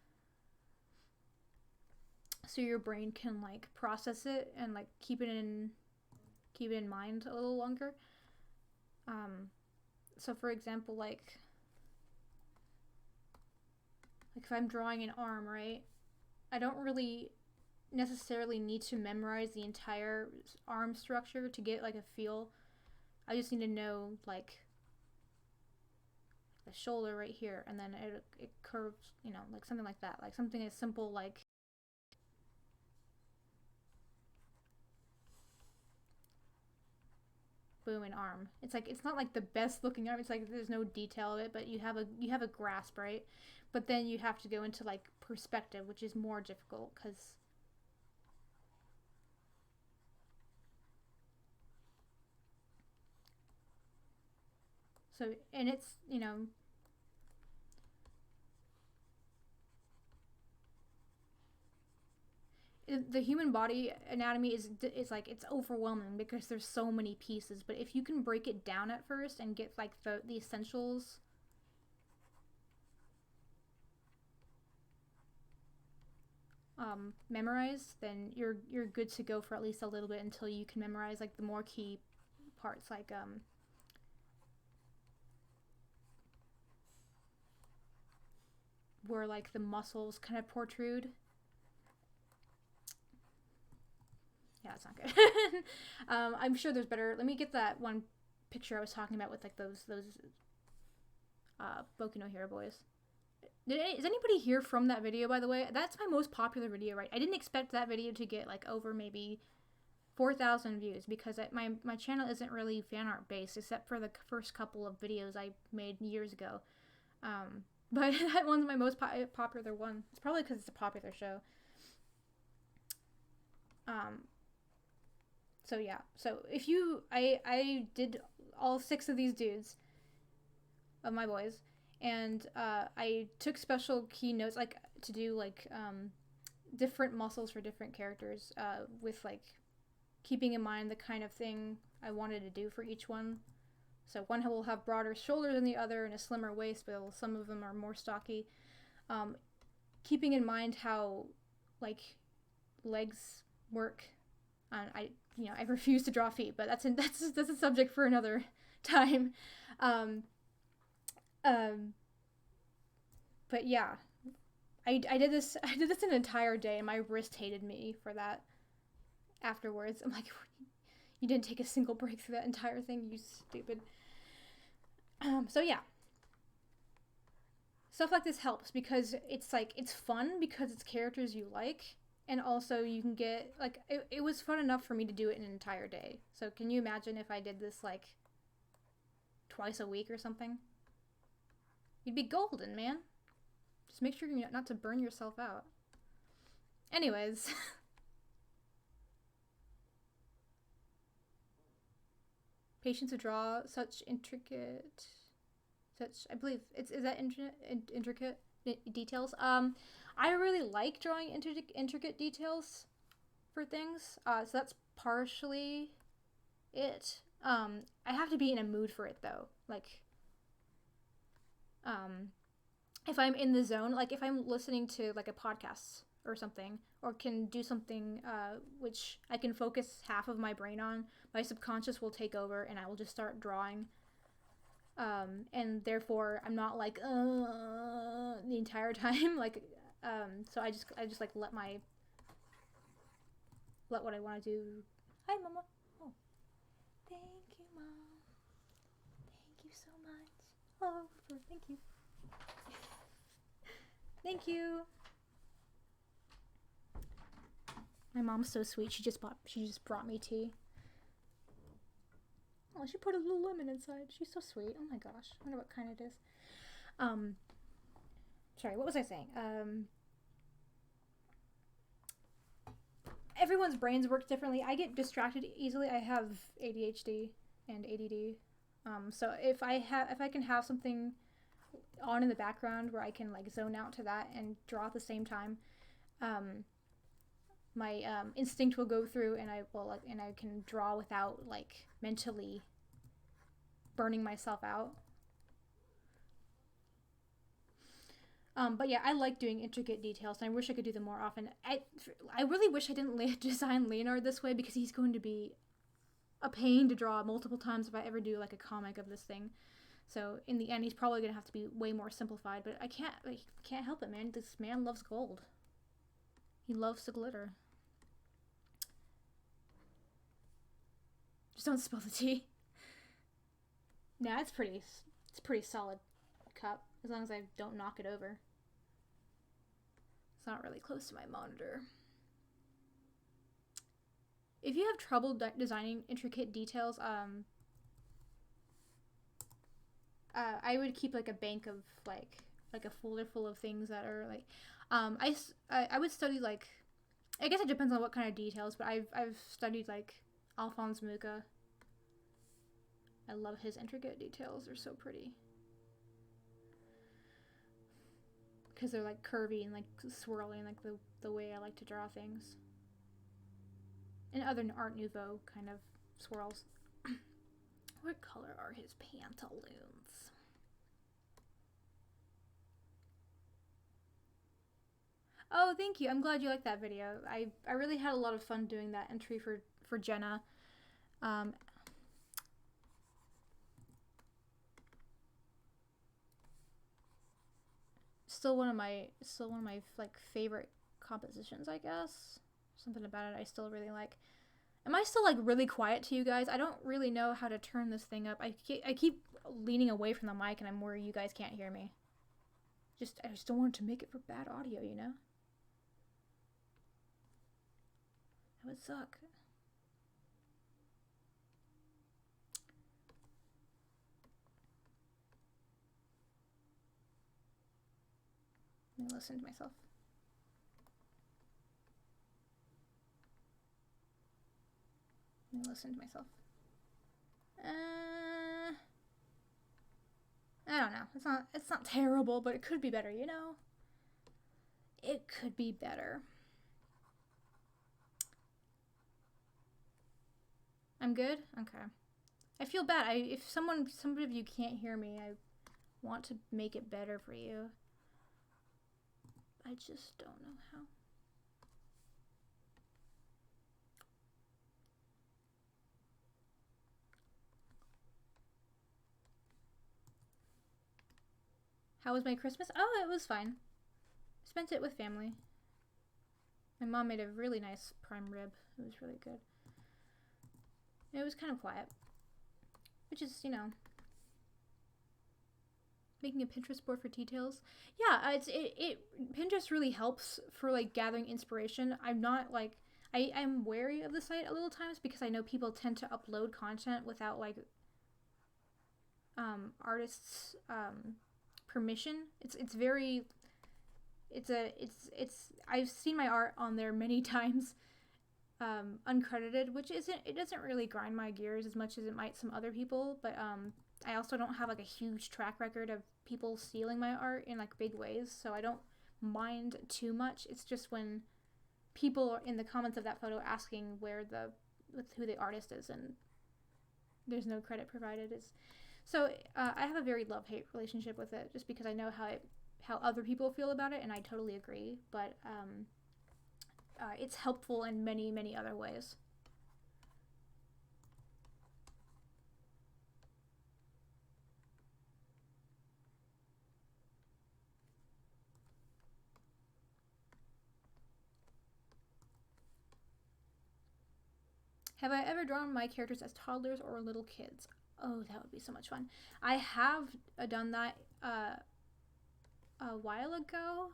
so your brain can like process it and like keep it in mind a little longer. So for example, like if I'm drawing an arm, right, I don't really necessarily need to memorize the entire arm structure to get like a feel. I just need to know like the shoulder right here, and then it curves, you know, like something like that, like something as simple like boom, an arm. It's like, it's not like the best looking arm. It's like there's no detail of it, but you have a grasp, right? But then you have to go into like perspective, which is more difficult because so, and it's, you know, the human body anatomy is like, it's overwhelming because there's so many pieces. But if you can break it down at first and get like the essentials memorized, then you're good to go for at least a little bit until you can memorize like the more key parts, like where like the muscles kind of protrude. Yeah, it's not good. I'm sure there's better. Let me get that one picture I was talking about with like those Boku no Hero boys. Is anybody here from that video, by the way? That's my most popular video, right? I didn't expect that video to get like over maybe 4,000 views, because my channel isn't really fan art based, except for the first couple of videos I made years ago. But that one's my most popular one. It's probably because it's a popular show. So yeah. So if you, I did all 6 of these dudes, of my boys, and I took special keynotes, like to do like different muscles for different characters, with like keeping in mind the kind of thing I wanted to do for each one. So one will have broader shoulders than the other and a slimmer waist, but some of them are more stocky. Keeping in mind how, like, legs work. I refuse to draw feet, but that's a subject for another time. But yeah, I did this an entire day, and my wrist hated me for that. Afterwards, I'm like, you didn't take a single break through that entire thing, you stupid. So yeah, stuff like this helps because it's fun because it's characters you like, and also you can get, like, it was fun enough for me to do it in an entire day. So can you imagine if I did this like twice a week or something? You'd be golden, man. Just make sure not to burn yourself out. Anyways. Patience to draw such intricate, I believe is that intricate details. I really like drawing intricate details for things. So that's partially it. I have to be in a mood for it though. Like, if I'm in the zone, like if I'm listening to like a podcast or something, or can do something which I can focus half of my brain on, my subconscious will take over and I will just start drawing. And therefore I'm not like the entire time, like so I just like let what I want to do. Hi, Mama. Oh, thank you, Mom. Thank you so much. Oh, thank you. Thank you. My mom's so sweet. She just brought me tea. Oh, she put a little lemon inside. She's so sweet. Oh my gosh. I wonder what kind it is. Sorry, what was I saying? Everyone's brains work differently. I get distracted easily. I have ADHD and ADD. So if I can have something on in the background where I can like zone out to that and draw at the same time, my instinct will go through and I can draw without like mentally burning myself out. But yeah, I like doing intricate details, and I wish I could do them more often. I really wish I didn't design Leonard this way, because he's going to be a pain to draw multiple times if I ever do like a comic of this thing. So in the end, he's probably gonna have to be way more simplified. But I can't help it, man. This man loves gold. He loves to glitter. Just don't spill the tea. Nah, it's pretty solid cup, as long as I don't knock it over. It's not really close to my monitor. If you have trouble designing intricate details, I would keep like a bank of like a folder full of things that are like, I would study, like, I guess it depends on what kind of details, but I've studied like Alphonse Mucha. I love his intricate details. They're so pretty. Because they're like curvy and like swirling, like the way I like to draw things. And other Art Nouveau kind of swirls. What color are his pantaloons? Oh, thank you. I'm glad you liked that video. I really had a lot of fun doing that entry for Jenna. Still one of my like favorite compositions, I guess. Something about it I still really like. Am I still like really quiet to you guys? I don't really know how to turn this thing up. I keep leaning away from the mic, and I'm worried you guys can't hear me. I just don't want to make it for bad audio, you know? That would suck. Let me listen to myself. I don't know. It's not terrible, but it could be better, you know? It could be better. I'm good? Okay. I feel bad. If some of you can't hear me, I want to make it better for you. I just don't know how. How was my Christmas? Oh, it was fine. Spent it with family. My mom made a really nice prime rib. It was really good. It was kind of quiet. Which is, you know, making a Pinterest board for details. Yeah, Pinterest really helps for like gathering inspiration. I'm not like I'm wary of the site a little times because I know people tend to upload content without like artists permission. I've seen my art on there many times uncredited, which doesn't really grind my gears as much as it might some other people, but I also don't have like a huge track record of people stealing my art in like big ways, so I don't mind too much. It's just when people are in the comments of that photo asking who the artist is and there's no credit provided. So I have a very love-hate relationship with it just because I know how other people feel about it, and I totally agree, but it's helpful in many, many other ways. Have I ever drawn my characters as toddlers or little kids? Oh, that would be so much fun. I have done that a while ago,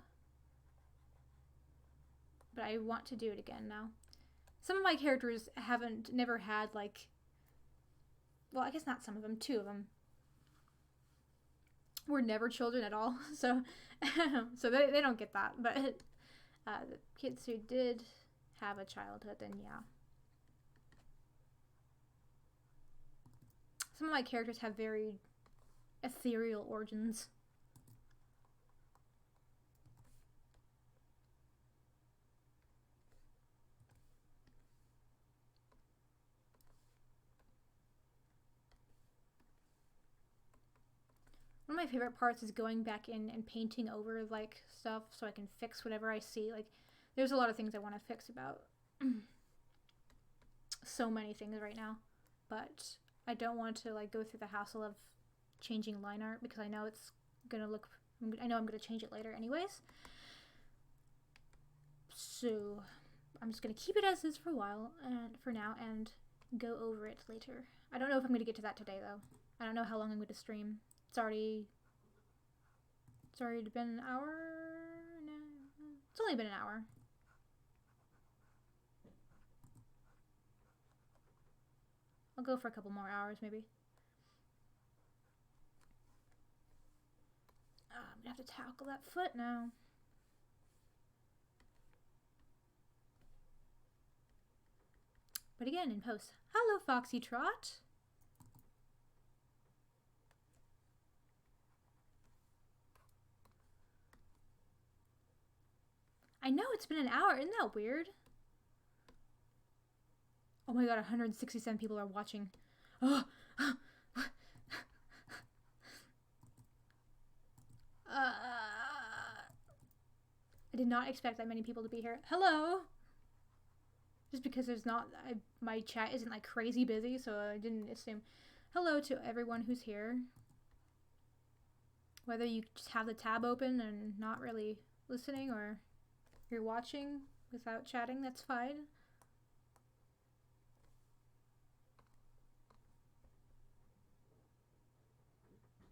but I want to do it again now. Some of my characters never had like, well, I guess not some of them, 2 of them were never children at all, so so they don't get that, but the kids who did have a childhood, then yeah. Some of my characters have very ethereal origins. One of my favorite parts is going back in and painting over like stuff so I can fix whatever I see. Like, there's a lot of things I want to fix about so many things right now, but I don't want to like go through the hassle of changing line art because I know it's gonna look, I know I'm gonna change it later anyways. So I'm just gonna keep it as is for a while and for now and go over it later. I don't know if I'm gonna get to that today though. I don't know how long I'm gonna stream. It's already been an hour. No, it's only been an hour. I'll go for a couple more hours maybe. Oh, I'm gonna have to tackle that foot now. But again, in post. Hello, Foxy Trot. I know it's been an hour. Isn't that weird? Oh my god, 167 people are watching. Oh. I did not expect that many people to be here. Hello! Just because there's not, my chat isn't like crazy busy, so I didn't assume. Hello to everyone who's here. Whether you just have the tab open and not really listening, or you're watching without chatting, that's fine.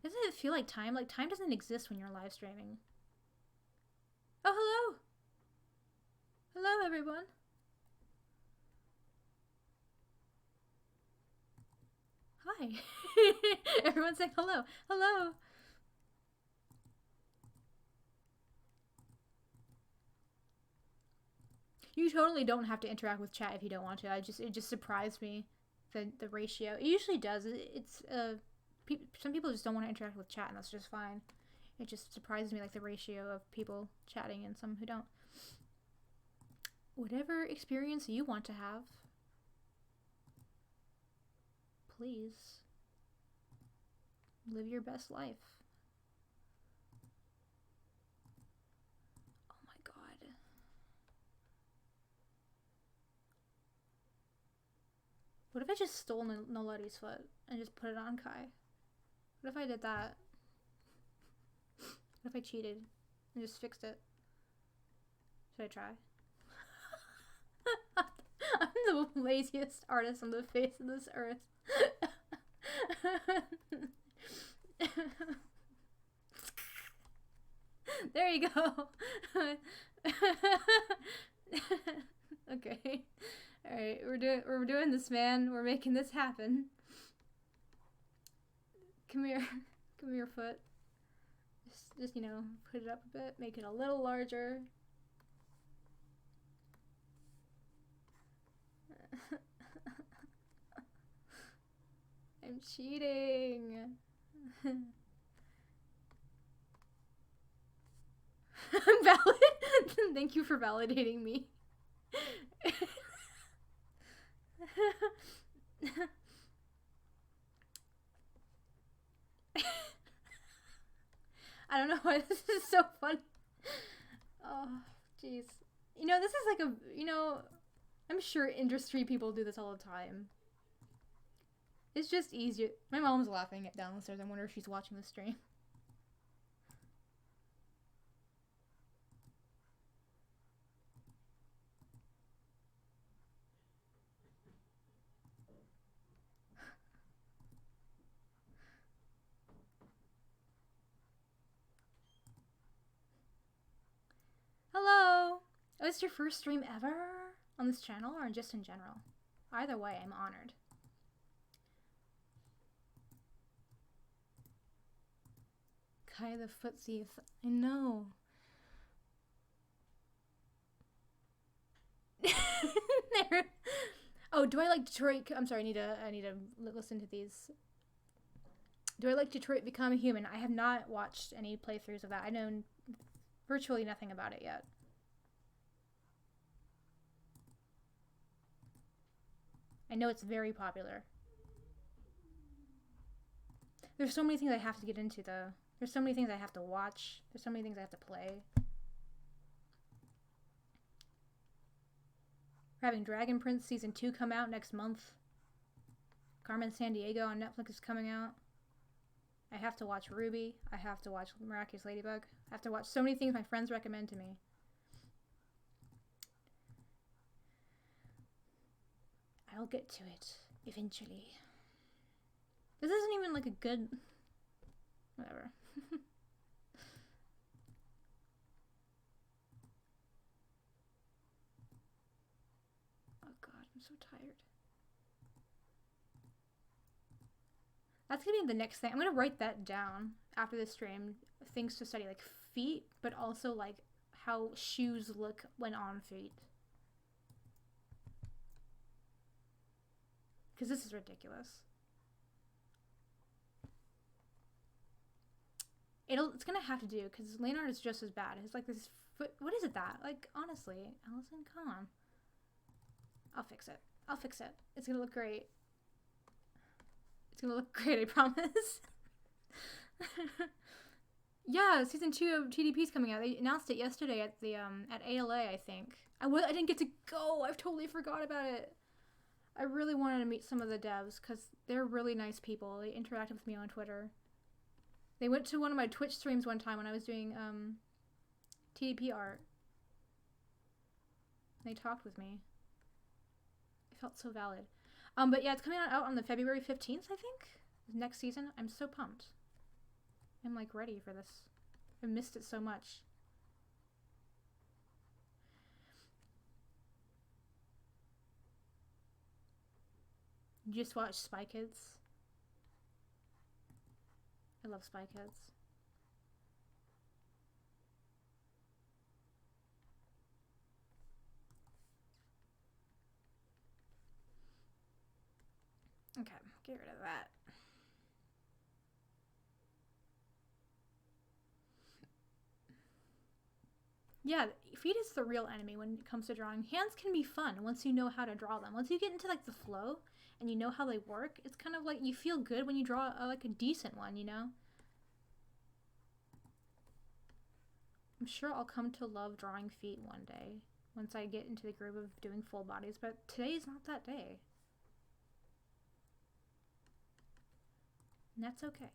Doesn't it feel like time? Like, time doesn't exist when you're live streaming. Oh, hello! Hello, everyone. Hi. Everyone's saying hello. Hello. You totally don't have to interact with chat if you don't want to. It just surprised me, the ratio. It usually does. Some people just don't want to interact with chat, and that's just fine. It just surprises me, like the ratio of people chatting and some who don't. Whatever experience you want to have. please. Live your best life. Oh my god. What if I just stole Noleti's foot and just put it on Kai? What if I did that? What if I cheated and just fixed it? Should I try? I'm the laziest artist on the face of this earth. There you go. Okay. Alright, we're doing this, man. We're making this happen. Come here. Come here, foot. Just, you know, put it up a bit, make it a little larger. I'm cheating. I'm valid. Thank you for validating me. I don't know why this is so funny. Oh, jeez. You know, this is like a, you know, I'm sure industry people do this all the time. It's just easier. My mom's laughing at downstairs. I wonder if she's watching the stream. Hello! Oh, is it your first stream ever on this channel or just in general? Either way, I'm honored. Kai the footsie. I know. There. Oh, do I like Detroit? I'm sorry, I need to listen to these. Do I like Detroit Become a Human? I have not watched any playthroughs of that. I know virtually nothing about it yet. I know it's very popular. There's so many things I have to get into, though. There's so many things I have to watch. There's so many things I have to play. We're having Dragon Prince Season 2 come out next month. Carmen Sandiego on Netflix is coming out. I have to watch Ruby. I have to watch Miraculous Ladybug. I have to watch so many things my friends recommend to me. I'll get to it eventually. This isn't even like a good... Whatever. Oh god, I'm so tired. That's gonna be the next thing. I'm gonna write that down after this stream. Things to study, like feet, but also like how shoes look when on feet. Because this is ridiculous. It's gonna have to do, because Leonard is just as bad. It's like this foot. What is it that? Like, honestly, Allison, come on. I'll fix it. I'll fix it. It's gonna look great. It's gonna look great, I promise. Yeah, season 2 of TDP is coming out. They announced it yesterday at the at ALA, I think. I didn't get to go. I've totally forgot about it. I really wanted to meet some of the devs because they're really nice people. They interacted with me on Twitter. They went to one of my Twitch streams one time when I was doing TDP art. They talked with me. I felt so valid. But yeah, it's coming out on the February 15th, I think. Next season. I'm so pumped. I'm like ready for this. I missed it so much. You just watched Spy Kids? I love Spy Kids. Okay, get rid of that. Yeah, feet is the real enemy when it comes to drawing. Hands can be fun once you know how to draw them. Once you get into like the flow and you know how they work, it's kind of like you feel good when you draw like a decent one, you know? I'm sure I'll come to love drawing feet one day once I get into the groove of doing full bodies, but today's not that day. And that's okay.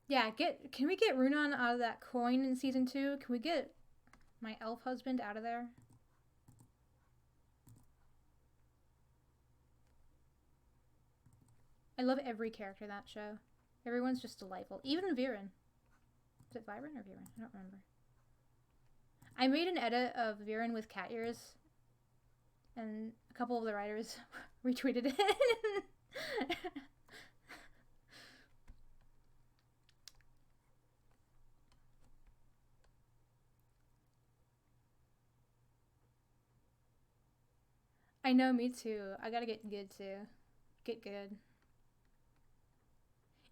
Yeah, can we get Runan out of that coin in season 2? Can we get my elf husband out of there? I love every character in that show. Everyone's just delightful. Even Viren. Is it Viren or Viren? I don't remember. I made an edit of Viren with cat ears, and a couple of the writers retweeted it. I know, me too. I gotta get good too. Get good.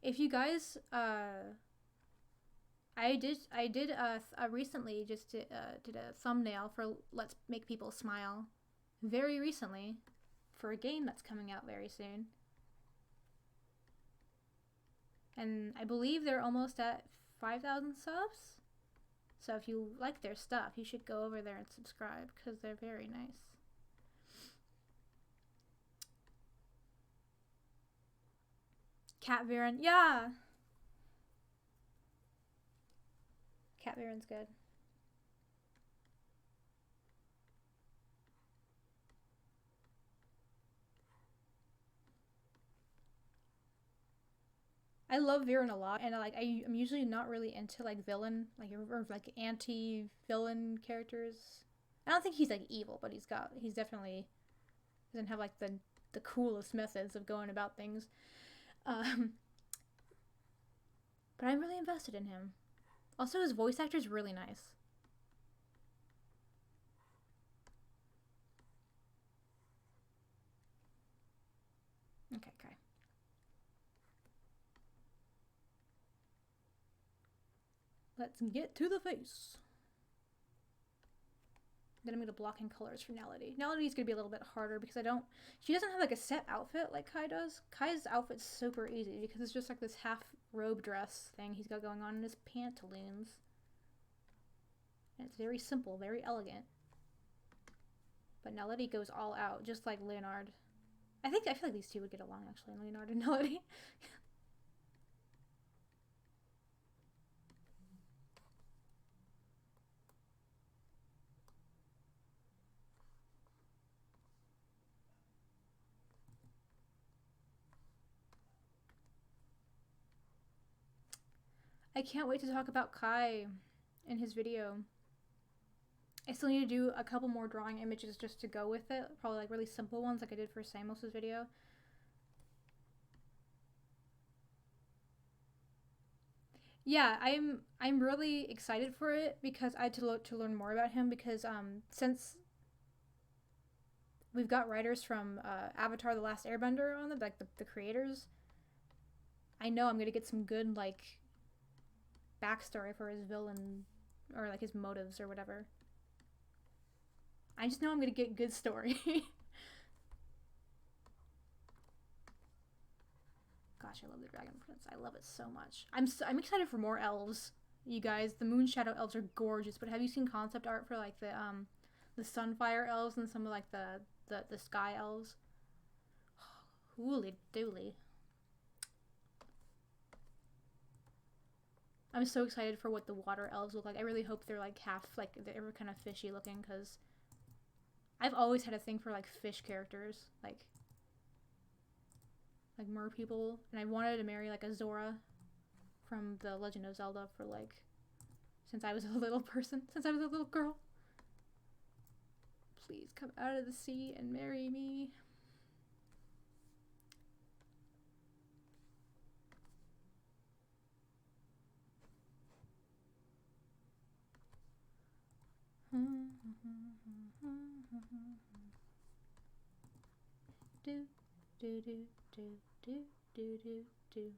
If you guys, I did recently just did a thumbnail for Let's Make People Smile, very recently, for a game that's coming out very soon. And I believe they're almost at 5,000 subs. So if you like their stuff, you should go over there and subscribe because they're very nice. Cat Viren, yeah. Cat Viren's good. I love Viren a lot, and I'm usually not really into like villain, or like anti-villain characters. I don't think he's like evil, but he's definitely doesn't have like the coolest methods of going about things. But I'm really invested in him. Also, his voice actor is really nice. Okay. Let's get to the face. Then I'm going to block in colors for Nellity. Nellity's going to be a little bit harder because she doesn't have like a set outfit like Kai does. Kai's outfit's super easy because it's just like this half robe dress thing he's got going on in his pantaloons. And it's very simple, very elegant. But Nellity goes all out, just like Leonard. I feel like these two would get along actually, Leonard and Nellity. I can't wait to talk about Kai in his video. I still need to do a couple more drawing images just to go with it. Probably like really simple ones like I did for Samos's video. Yeah, I'm really excited for it because I had to learn more about him because since we've got writers from Avatar: The Last Airbender on them, like the creators, I know I'm gonna get some good like backstory for his villain or like his motives or whatever. I just know I'm gonna get good story. Gosh, I love the Dragon Prince. I love it so much. I'm excited for more elves, you guys. The Moon Shadow elves are gorgeous, but have you seen concept art for like the Sunfire elves and some of like the Sky elves? Holy dooly. I'm so excited for what the water elves look like. I really hope they're like they're kind of fishy looking because I've always had a thing for like fish characters, like mer people, and I wanted to marry like a Zora from the Legend of Zelda for like since I was a little girl. Please come out of the sea and marry me. Do do do do do, do, do, do.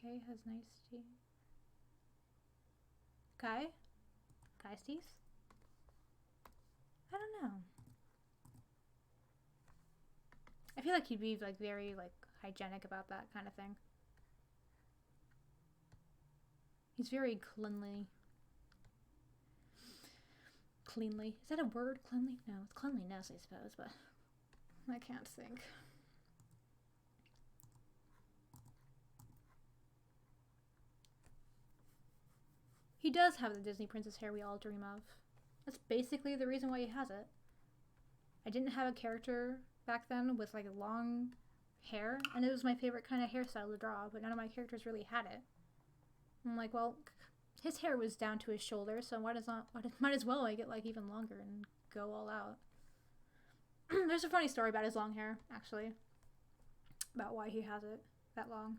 Kay has nice teeth. Kai? Kai's teeth? I don't know. I feel like he'd be like very like hygienic about that kind of thing. He's very cleanly. Cleanly. Is that a word? Cleanly? No, it's cleanliness, I suppose, but I can't think. He does have the Disney princess hair we all dream of. That's basically the reason why he has it. I didn't have a character back then with like long hair, and it was my favorite kind of hairstyle to draw, but none of my characters really had it. I'm like, well, his hair was down to his shoulder, so might as well make it like even longer and go all out. There's a funny story about his long hair, actually, about why he has it that long.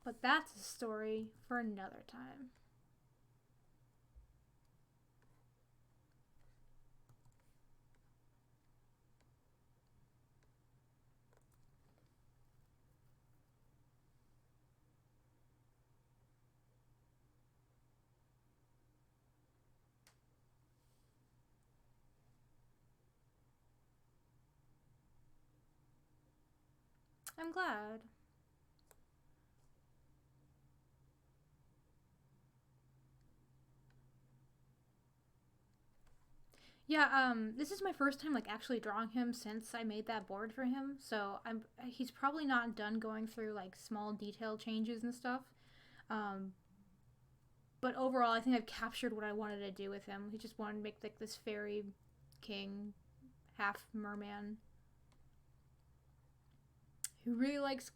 But that's a story for another time. I'm glad. Yeah, this is my first time like actually drawing him since I made that board for him. So he's probably not done going through like small detail changes and stuff. But overall, I think I've captured what I wanted to do with him. He just wanted to make like this fairy king, half merman, who really likes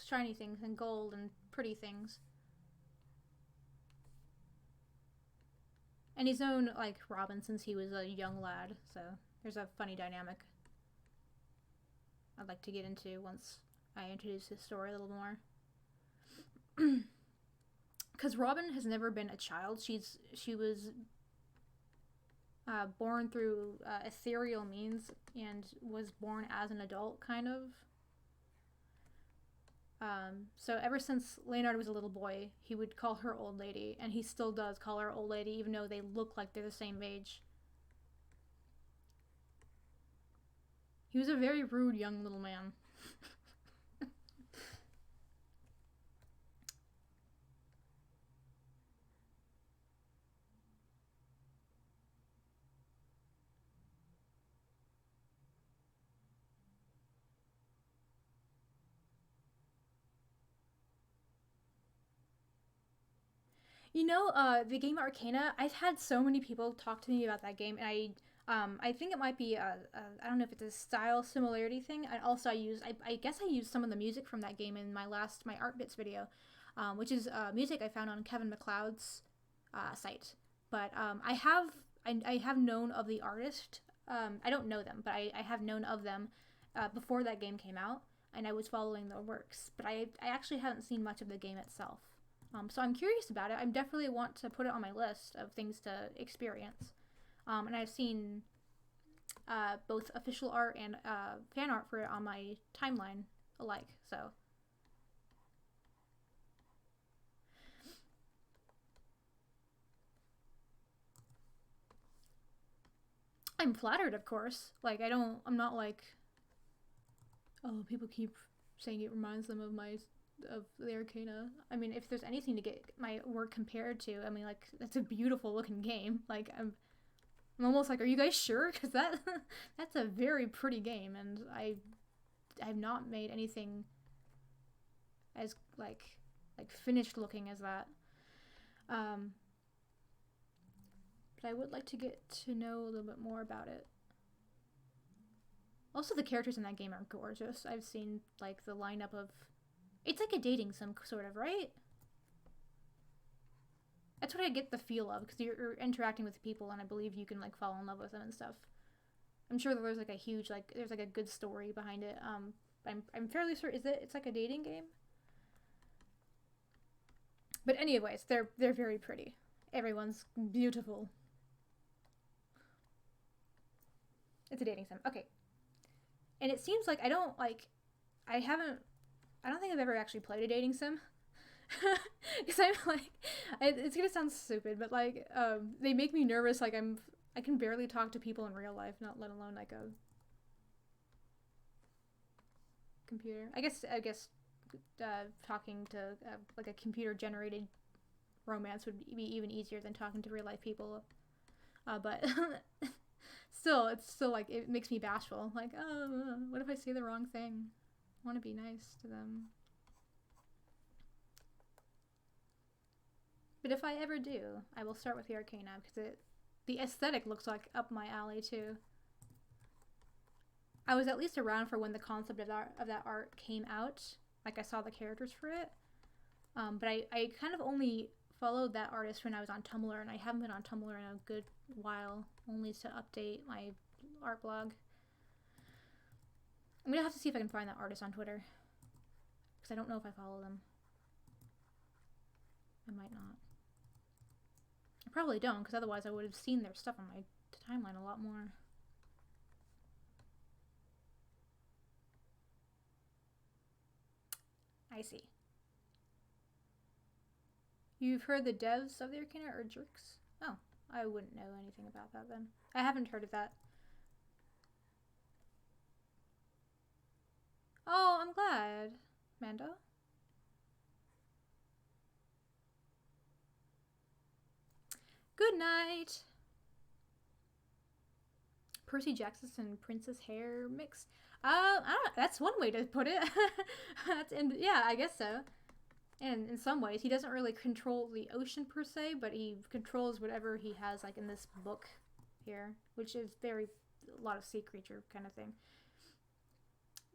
shiny things and gold and pretty things. And he's known like Robin since he was a young lad, so there's a funny dynamic I'd like to get into once I introduce his story a little more. Because Robin has never been a child. She was born through ethereal means and was born as an adult, kind of. So ever since Leonard was a little boy, he would call her old lady, and he still does call her old lady, even though they look like they're the same age. He was a very rude young little man. You know, the game Arcana, I've had so many people talk to me about that game, and I think it might be I don't know if it's a style similarity thing. And also, I guess I used some of the music from that game in my art bits video, which is music I found on Kevin MacLeod's site. But I have known of the artist. I don't know them, but I have known of them before that game came out, and I was following their works. But I actually haven't seen much of the game itself. So I'm curious about it. I definitely want to put it on my list of things to experience. And I've seen both official art and fan art for it on my timeline alike. So I'm flattered, of course. Like I'm not like, oh, people keep saying it reminds them of the Arcana. I mean, if there's anything to get my work compared to, I mean, like, that's a beautiful looking game. Like, I'm almost like, are you guys sure? Because that's a very pretty game, and I have not made anything as like finished looking as that. But I would like to get to know a little bit more about it. Also, the characters in that game are gorgeous. I've seen like the lineup of. It's like a dating sim, sort of, right? That's what I get the feel of, because you're interacting with people, and I believe you can like fall in love with them and stuff. I'm sure that there's like a huge there's like a good story behind it. I'm fairly sure it's like a dating game. But anyways, they're very pretty. Everyone's beautiful. It's a dating sim. Okay. And it seems like I don't think I've ever actually played a dating sim. Because I'm like, it's gonna sound stupid, but like, they make me nervous. Like I can barely talk to people in real life, not let alone like a computer. I guess talking to like a computer generated romance would be even easier than talking to real life people. But still, it's still like, it makes me bashful. Like, oh, what if I say the wrong thing? I want to be nice to them. But if I ever do, I will start with the Arcana because the aesthetic looks like up my alley too. I was at least around for when the concept of that art came out. Like, I saw the characters for it. But I kind of only followed that artist when I was on Tumblr, and I haven't been on Tumblr in a good while, only to update my art blog. I'm gonna have to see if I can find that artist on Twitter, because I don't know if I follow them. I might not. I probably don't, because otherwise I would have seen their stuff on my timeline a lot more. I see. You've heard the devs of the Arcana are jerks? Oh, I wouldn't know anything about that then. I haven't heard of that. Oh, I'm glad, Mando. Good night. Percy Jackson and Princess Hair mix. I don't know. That's one way to put it. Yeah, I guess so. And in some ways, he doesn't really control the ocean per se, but he controls whatever he has, like in this book here, which is a lot of sea creature kind of thing.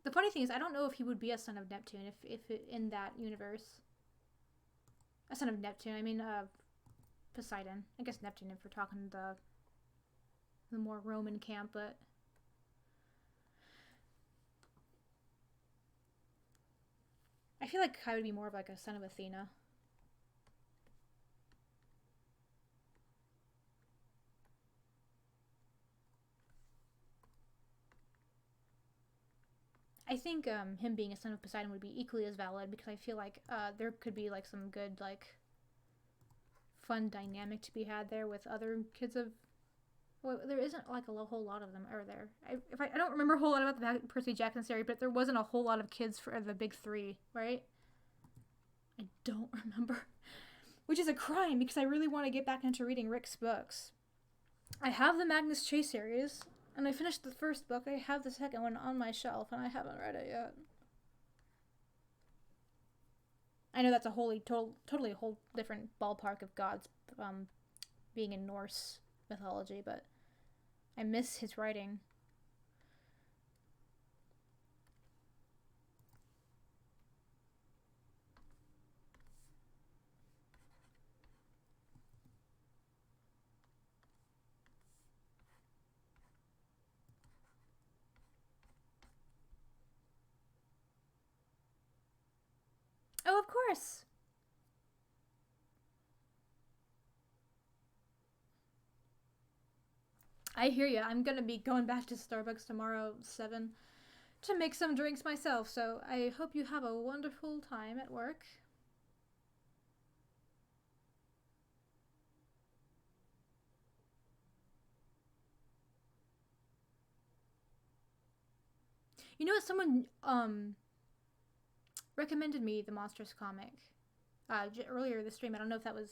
The funny thing is, I don't know if he would be a son of Neptune if in that universe. A son of Neptune, I mean, Poseidon. I guess Neptune if we're talking the more Roman camp, but I feel like Kai would be more of like a son of Athena. I think him being a son of Poseidon would be equally as valid, because I feel like there could be like some good like fun dynamic to be had there with other kids of. Well, there isn't like a whole lot of them, are there? I don't remember a whole lot about the Percy Jackson series, but there wasn't a whole lot of kids for the big three, right? I don't remember, which is a crime because I really want to get back into reading Rick's books. I have the Magnus Chase series, and I finished the first book. I have the second one on my shelf, and I haven't read it yet. I know that's a totally a whole different ballpark of gods being in Norse mythology, but I miss his writing. Oh, of course. I hear you. I'm gonna be going back to Starbucks tomorrow at 7 to make some drinks myself, so I hope you have a wonderful time at work. You know what? Someone recommended me the Monstrous comic earlier this stream. I don't know if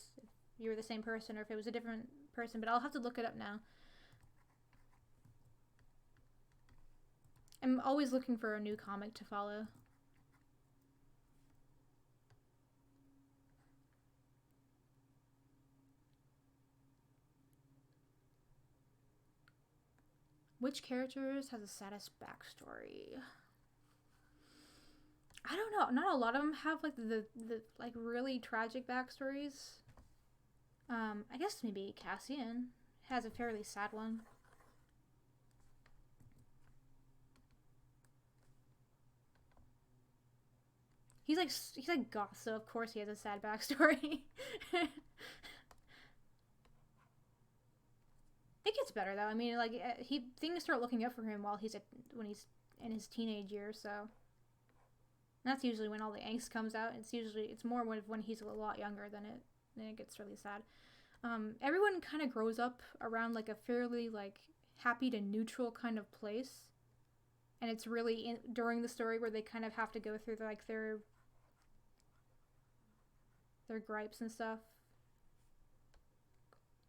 you were the same person or if it was a different person, but I'll have to look it up now. I'm always looking for a new comic to follow. Which characters has the saddest backstory? I don't know. Not a lot of them have like the like really tragic backstories. I guess maybe Cassian has a fairly sad one. he's like goth, so of course he has a sad backstory. It gets better though. I mean, like things start looking up for him when he's in his teenage years. So that's usually when all the angst comes out. It's more when he's a lot younger than it gets really sad. Everyone kind of grows up around like a fairly like happy to neutral kind of place, and it's really during the story where they kind of have to go through their gripes and stuff.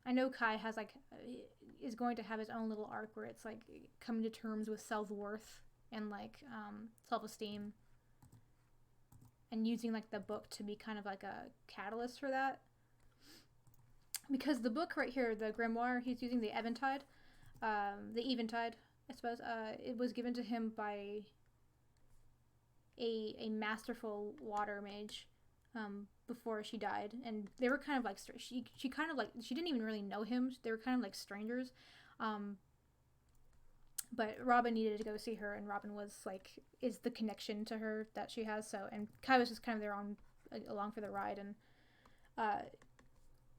I know Kai has like is going to have his own little arc where it's like coming to terms with self-worth and like self-esteem, and using like the book to be kind of like a catalyst for that. Because the book right here, the grimoire he's using, the Eventide, I suppose, it was given to him by a masterful water mage before she died, and they were kind of like she kind of like she didn't even really know him. They were kind of like strangers, but Robin needed to go see her, and Robin was like is the connection to her that she has. So, and Kai was just kind of there along for the ride, and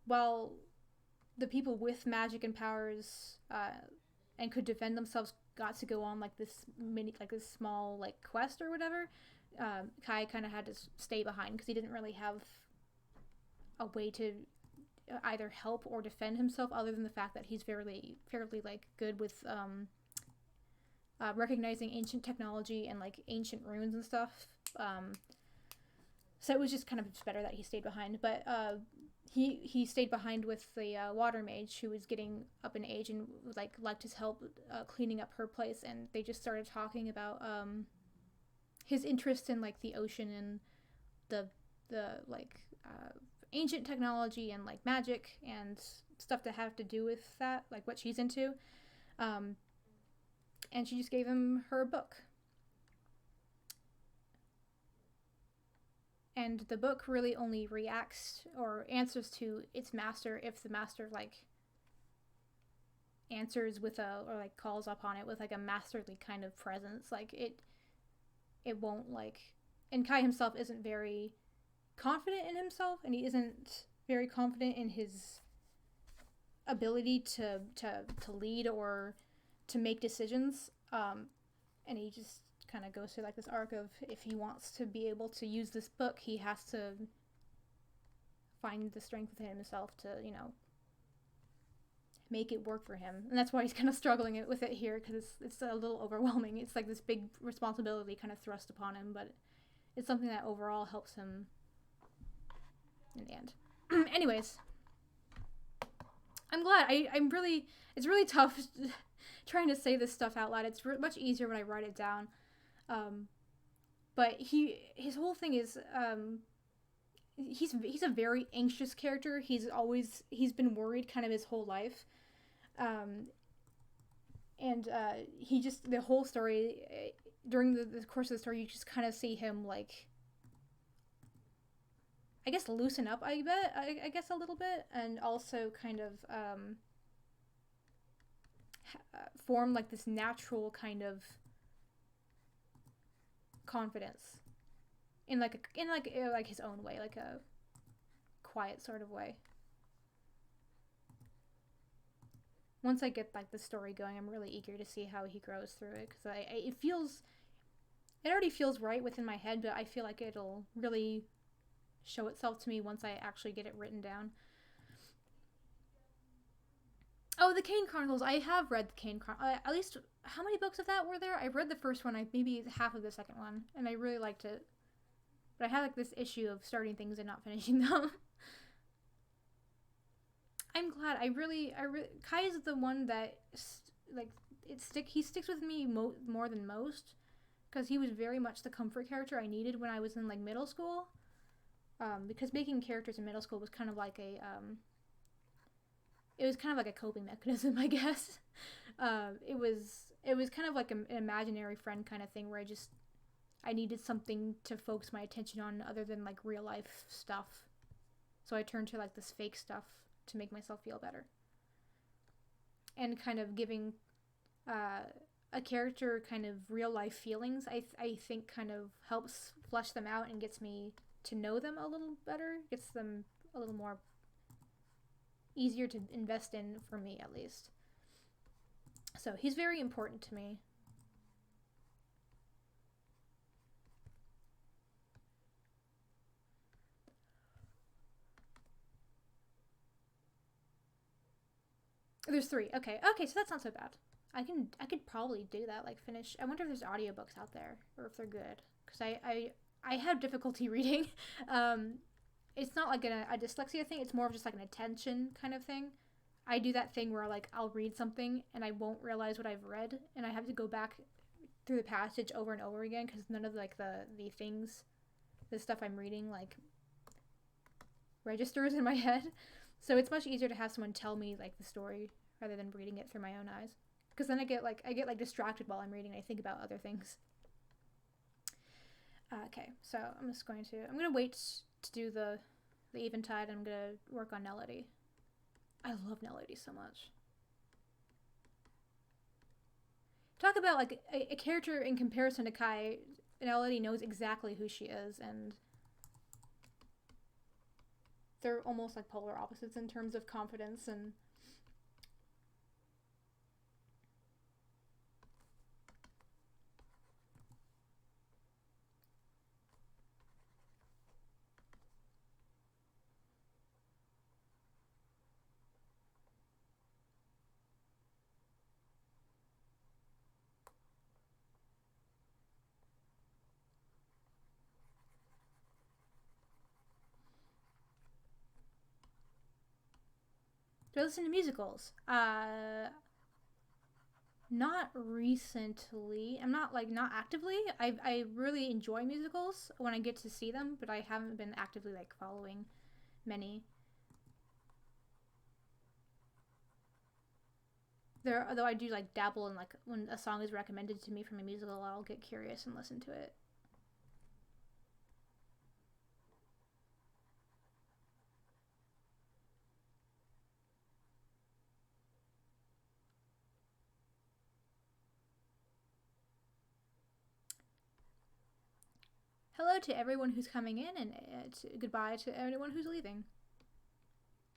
while the people with magic and powers and could defend themselves got to go on like this small like quest or whatever, Kai kind of had to stay behind because he didn't really have a way to either help or defend himself other than the fact that he's fairly like good with recognizing ancient technology and like ancient runes and stuff. So it was just kind of better that he stayed behind. But he stayed behind with the water mage who was getting up in age and liked his help cleaning up her place, and they just started talking about his interest in like the ocean and the ancient technology and like magic and stuff that have to do with that, like what she's into. And she just gave him her book. And the book really only reacts or answers to its master if the master like answers with or like calls upon it with like a masterly kind of presence. Like it won't like, and Kai himself isn't very confident in himself, and he isn't very confident in his ability to lead or to make decisions. And he just kind of goes through like this arc of if he wants to be able to use this book, he has to find the strength within himself to, you know, make it work for him. And that's why he's kind of struggling with it here, because it's a little overwhelming. It's like this big responsibility kind of thrust upon him, but it's something that overall helps him in the end. Anyways, I'm glad. It's really tough trying to say this stuff out loud. It's much easier when I write it down. But his whole thing is, he's a very anxious character. He's been worried kind of his whole life. He just, the whole story, during the course of the story, you just kind of see him like, I guess, loosen up, I guess a little bit, and also kind of, form like this natural kind of confidence in his own way, like a quiet sort of way. Once I get like the story going, I'm really eager to see how he grows through it, because it already feels right within my head, but I feel like it'll really show itself to me once I actually get it written down. Oh, the Kane Chronicles. I have read the Kane Chronicles. At least, how many books of that were there? I read the first one, maybe half of the second one, and I really liked it. But I had like this issue of starting things and not finishing them. I'm glad. Kai is the one that he sticks with me more than most, because he was very much the comfort character I needed when I was in like middle school. Because making characters in middle school was kind of like it was kind of like a coping mechanism, I guess. It was kind of like an imaginary friend kind of thing where I needed something to focus my attention on other than like real life stuff. So I turned to like this fake stuff to make myself feel better. And kind of giving a character kind of real life feelings, I think kind of helps flesh them out and gets me to know them a little better, gets them a little more easier to invest in, for me at least. So he's very important to me. There's 3. Okay, so that's not so bad. I could probably do that, like finish. I wonder if there's audiobooks out there or if they're good, because I have difficulty reading. It's not like a dyslexia thing. It's more of just like an attention kind of thing. I do that thing where like I'll read something and I won't realize what I've read, and I have to go back through the passage over and over again because none of like the things, the stuff I'm reading like registers in my head. So it's much easier to have someone tell me like the story rather than reading it through my own eyes. Because then I get like distracted while I'm reading and I think about other things. Okay, so I'm gonna wait to do the Eventide, and I'm gonna work on Melody. I love Melody so much. Talk about like a character in comparison to Kai. Melody knows exactly who she is, and they're almost like polar opposites in terms of confidence and do I listen to musicals? Not recently. I'm not actively. I really enjoy musicals when I get to see them, but I haven't been actively like following many. Though I do like dabble in like when a song is recommended to me from a musical, I'll get curious and listen to it. Hello to everyone who's coming in, and goodbye to everyone who's leaving.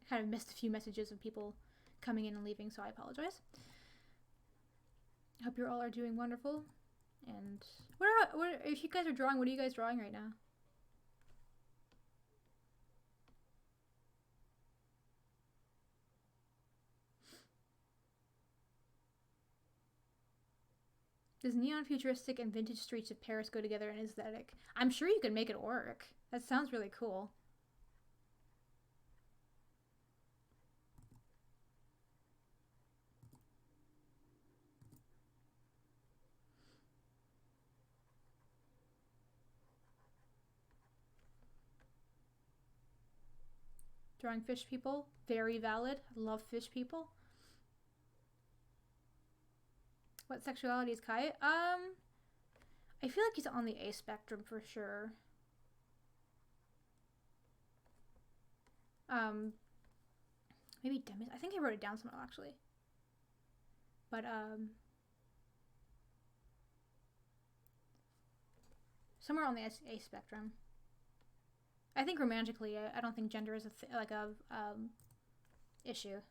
I kind of missed a few messages of people coming in and leaving, so I apologize. I hope you all are doing wonderful. And if you guys are drawing, what are you guys drawing right now? Does neon futuristic and vintage streets of Paris go together in aesthetic? I'm sure you could make it work. That sounds really cool. Drawing fish people, very valid. I love fish people. What sexuality is Kai? I feel like he's on the A spectrum for sure. Maybe demis. I think I wrote it down somewhere actually. But somewhere on the A spectrum. I think romantically, I don't think gender is a issue.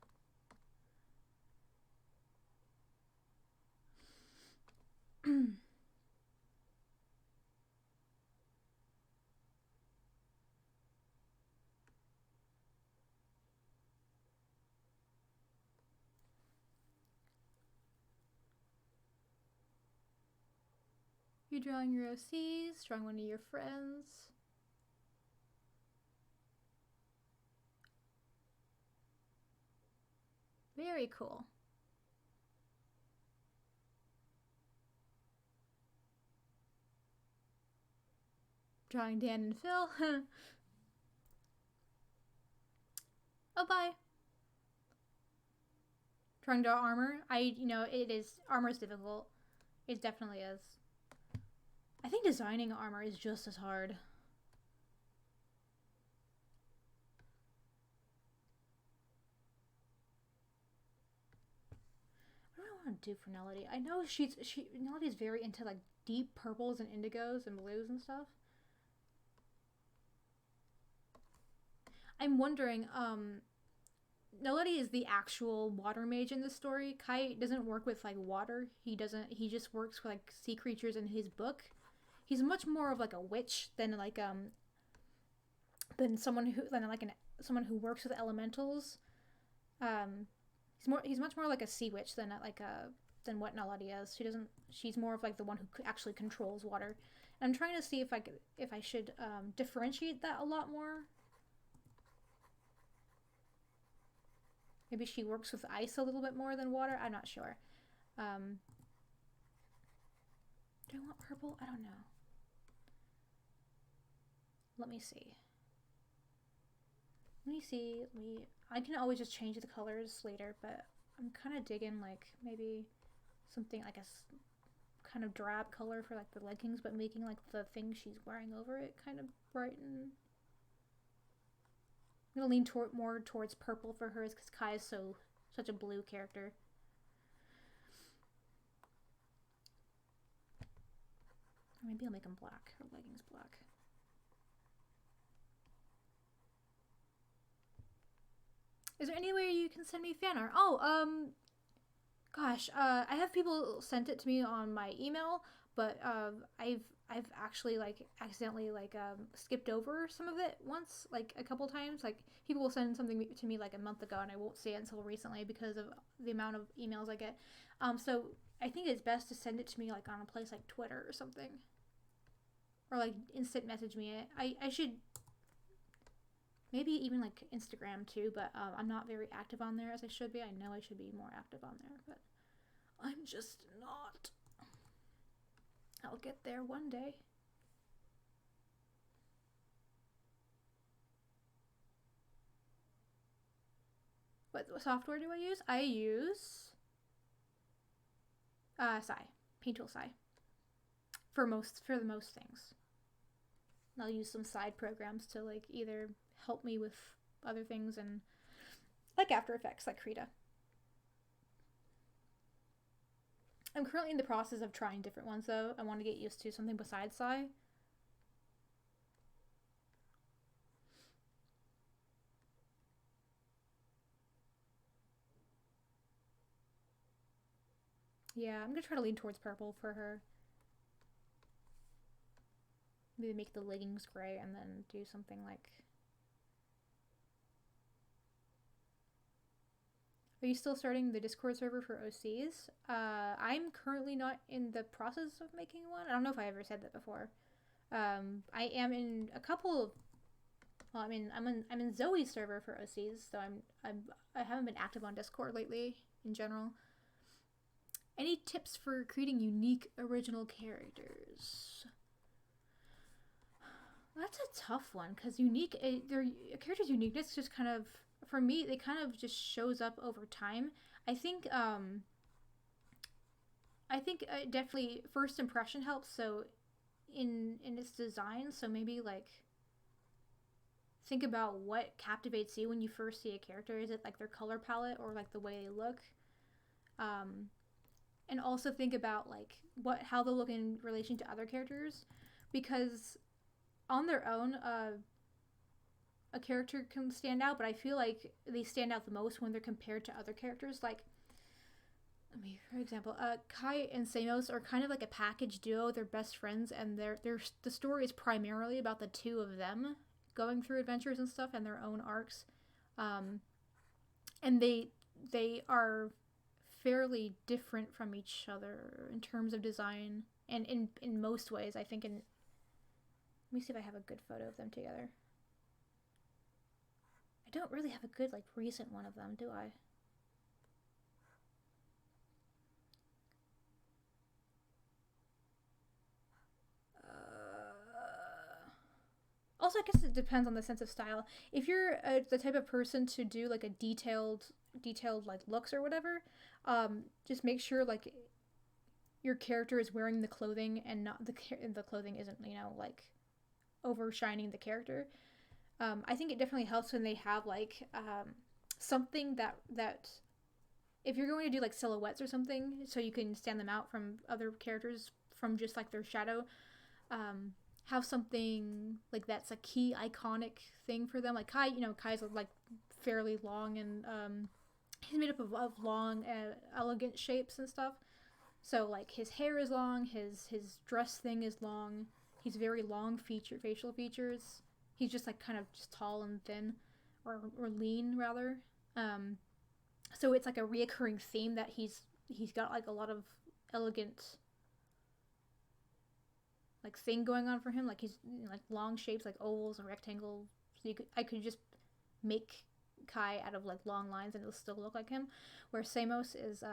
You're drawing your OCs, drawing one of your friends. Very cool. Drawing Dan and Phil. Oh, bye. Trying to draw armor. Armor is difficult. It definitely is. I think designing armor is just as hard. I don't know I want to do for Melody? I know Melody's very into like deep purples and indigos and blues and stuff. I'm wondering, Melody is the actual water mage in this story. Kai doesn't work with like water. He just works with like sea creatures in his book. He's much more of like a witch than like someone who works with elementals. He's much more like a sea witch than what Melody is. She's more of like the one who actually controls water. And I'm trying to see if I should differentiate that a lot more. Maybe she works with ice a little bit more than water. I'm not sure. Do I want purple? I don't know. Let me see. I can always just change the colors later, but I'm kind of digging like maybe something like a kind of drab color for like the leggings, but making like the thing she's wearing over it kind of brighten. I'm gonna lean more towards purple for hers because Kai is such a blue character. Or maybe I'll make them black. Her leggings black. Is there any way you can send me fan art? Oh, gosh, I have people sent it to me on my email, but I've actually like accidentally like skipped over some of it once, like a couple times. Like people will send something to me like a month ago and I won't see it until recently because of the amount of emails I get. So I think it's best to send it to me like on a place like Twitter or something, or like instant message me it. I should maybe even like Instagram too, but I'm not very active on there as I should be. I know I should be more active on there, but I'm just not. I'll get there one day. What software do I use? I use Sai, Paint Tool Sai for the most things. And I'll use some side programs to like either help me with other things and like After Effects, like Krita. I'm currently in the process of trying different ones though. I want to get used to something besides Sai. Yeah, I'm gonna try to lean towards purple for her. Maybe make the leggings gray and then do something like... Are you still starting the Discord server for OCs? I'm currently not in the process of making one. I don't know if I ever said that before. I am in a couple of... Well, I'm in Zoe's server for OCs, so I haven't been active on Discord lately in general. Any tips for creating unique original characters? That's a tough one because a character's uniqueness just kind of, for me, they kind of just shows up over time. I think definitely first impression helps. So in its design, so maybe like think about what captivates you when you first see a character. Is it like their color palette or like the way they look? And also think about like how they'll look in relation to other characters, because on their own, a character can stand out, but I feel like they stand out the most when they're compared to other characters. Like, for example, Kai and Samos are kind of like a package duo. They're best friends, and the story is primarily about the two of them going through adventures and stuff and their own arcs. And they are fairly different from each other in terms of design, and in most ways, I think. Let me see if I have a good photo of them together. I don't really have a good, like, recent one of them, do I? Also, I guess it depends on the sense of style. If you're the type of person to do, like, a detailed like, looks or whatever, just make sure, like, your character is wearing the clothing and not the clothing isn't, like, overshining the character. I think it definitely helps when they have like something that if you're going to do like silhouettes or something, so you can stand them out from other characters from just like their shadow, have something like that's a key iconic thing for them. Like Kai, you know, Kai's like fairly long and he's made up of long, elegant shapes and stuff. So like his hair is long, his dress thing is long. He's very long facial features. He's just like kind of just tall and thin, or lean rather. So it's like a reoccurring theme that he's got like a lot of elegant like thing going on for him. Like he's like long shapes, like ovals and rectangles. So I could just make Kai out of like long lines and it'll still look like him. Where Samos is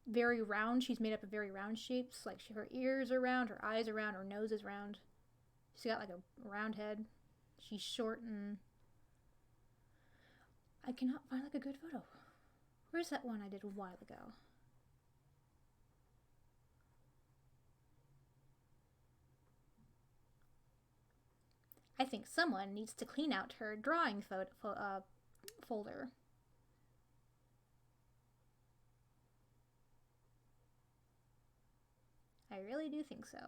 very round. She's made up of very round shapes. Like her ears are round, her eyes are round, her nose is round. She's got like a round head. She's short and I cannot find like a good photo. Where's that one I did a while ago? I think someone needs to clean out her drawing folder. I really do think so.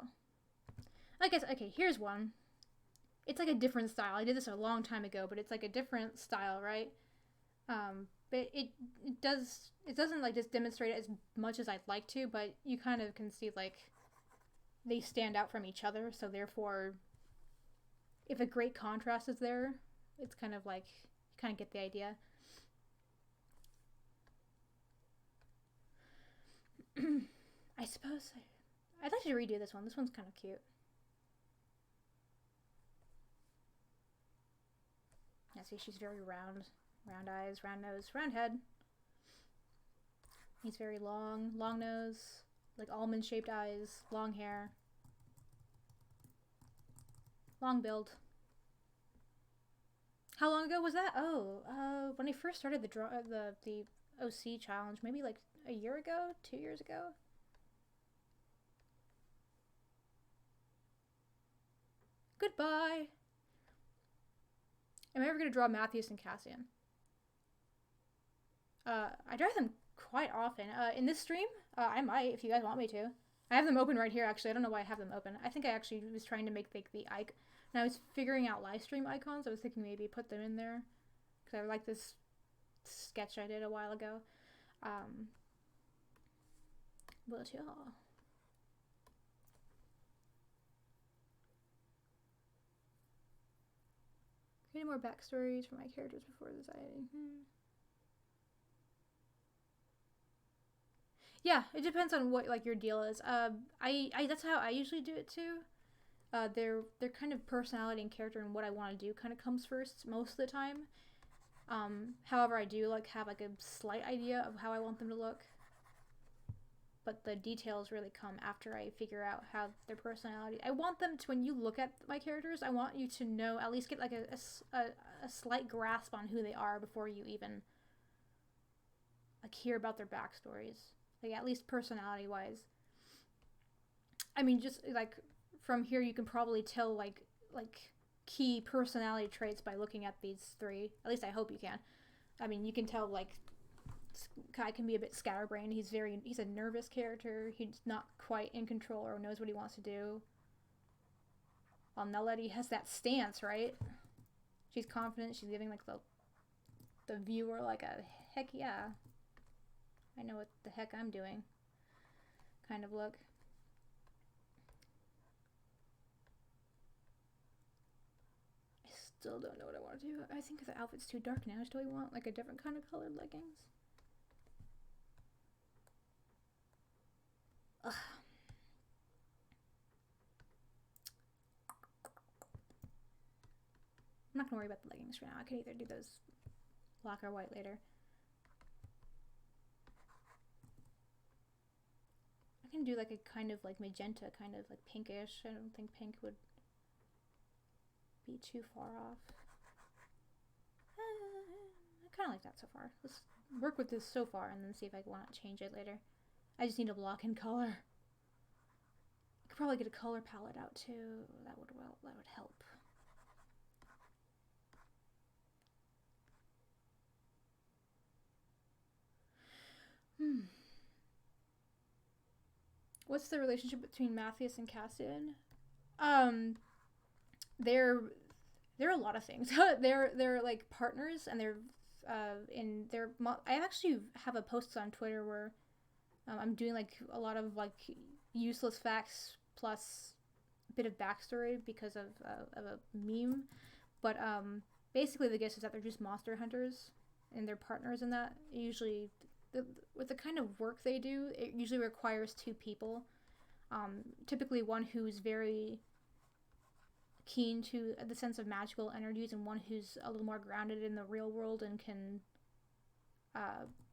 I guess, okay, here's one. It's like a different style. I did this a long time ago, but it's like a different style, right? But it doesn't like just demonstrate it as much as I'd like to, but you kind of can see like they stand out from each other, so therefore if a great contrast is there, it's kind of like you kind of get the idea. I suppose I'd like to redo this one. This one's kind of cute. Yeah, see, she's very round. Round eyes, round nose, round head. He's very long nose, like almond-shaped eyes, long hair, long build. How long ago was that? Oh, when I first started the OC challenge, maybe like a year ago, 2 years ago. Goodbye. Am I ever gonna draw Matthews and Cassian? I draw them quite often. In this stream, I might, if you guys want me to. I have them open right here, actually. I don't know why I have them open. I think I actually was trying to make like the icon. When I was figuring out live stream icons, I was thinking maybe put them in there. Because I like this sketch I did a while ago. But yeah. Any more backstories for my characters before deciding? Yeah, it depends on what like your deal is. I that's how I usually do it too. Their kind of personality and character and what I want to do kind of comes first most of the time. However, I do like have like a slight idea of how I want them to look, but the details really come after I figure out how their personality. I want them to, when you look at my characters, I want you to know, at least get like a slight grasp on who they are before you even like hear about their backstories. Like at least personality wise. I mean, just like from here you can probably tell like key personality traits by looking at these three. At least I hope you can. I mean, you can tell like Kai can be a bit scatterbrained. He's a nervous character. He's not quite in control or knows what he wants to do. While Nellety has that stance, right? She's confident. She's giving like the viewer like a heck yeah, I know what the heck I'm doing kind of look. I still don't know what I want to do. I think the outfit's too dark now. Do I want like a different kind of colored leggings? Ugh. I'm not gonna worry about the leggings for now. I could either do those black or white later. I can do like a kind of like magenta, kind of like pinkish. I don't think pink would be too far off. I kind of like that so far. Let's work with this so far and then see if I want to change it later. I just need a block in color. I could probably get a color palette out too. That would help. What's the relationship between Matthias and Cassian? They're a lot of things. they're like partners, and I actually have a post on Twitter where I'm doing like a lot of like useless facts plus a bit of backstory because of a meme. But basically the gist is that they're just monster hunters, and they're partners in that. Usually, with the kind of work they do, it usually requires two people. Typically one who's very keen to the sense of magical energies, and one who's a little more grounded in the real world and can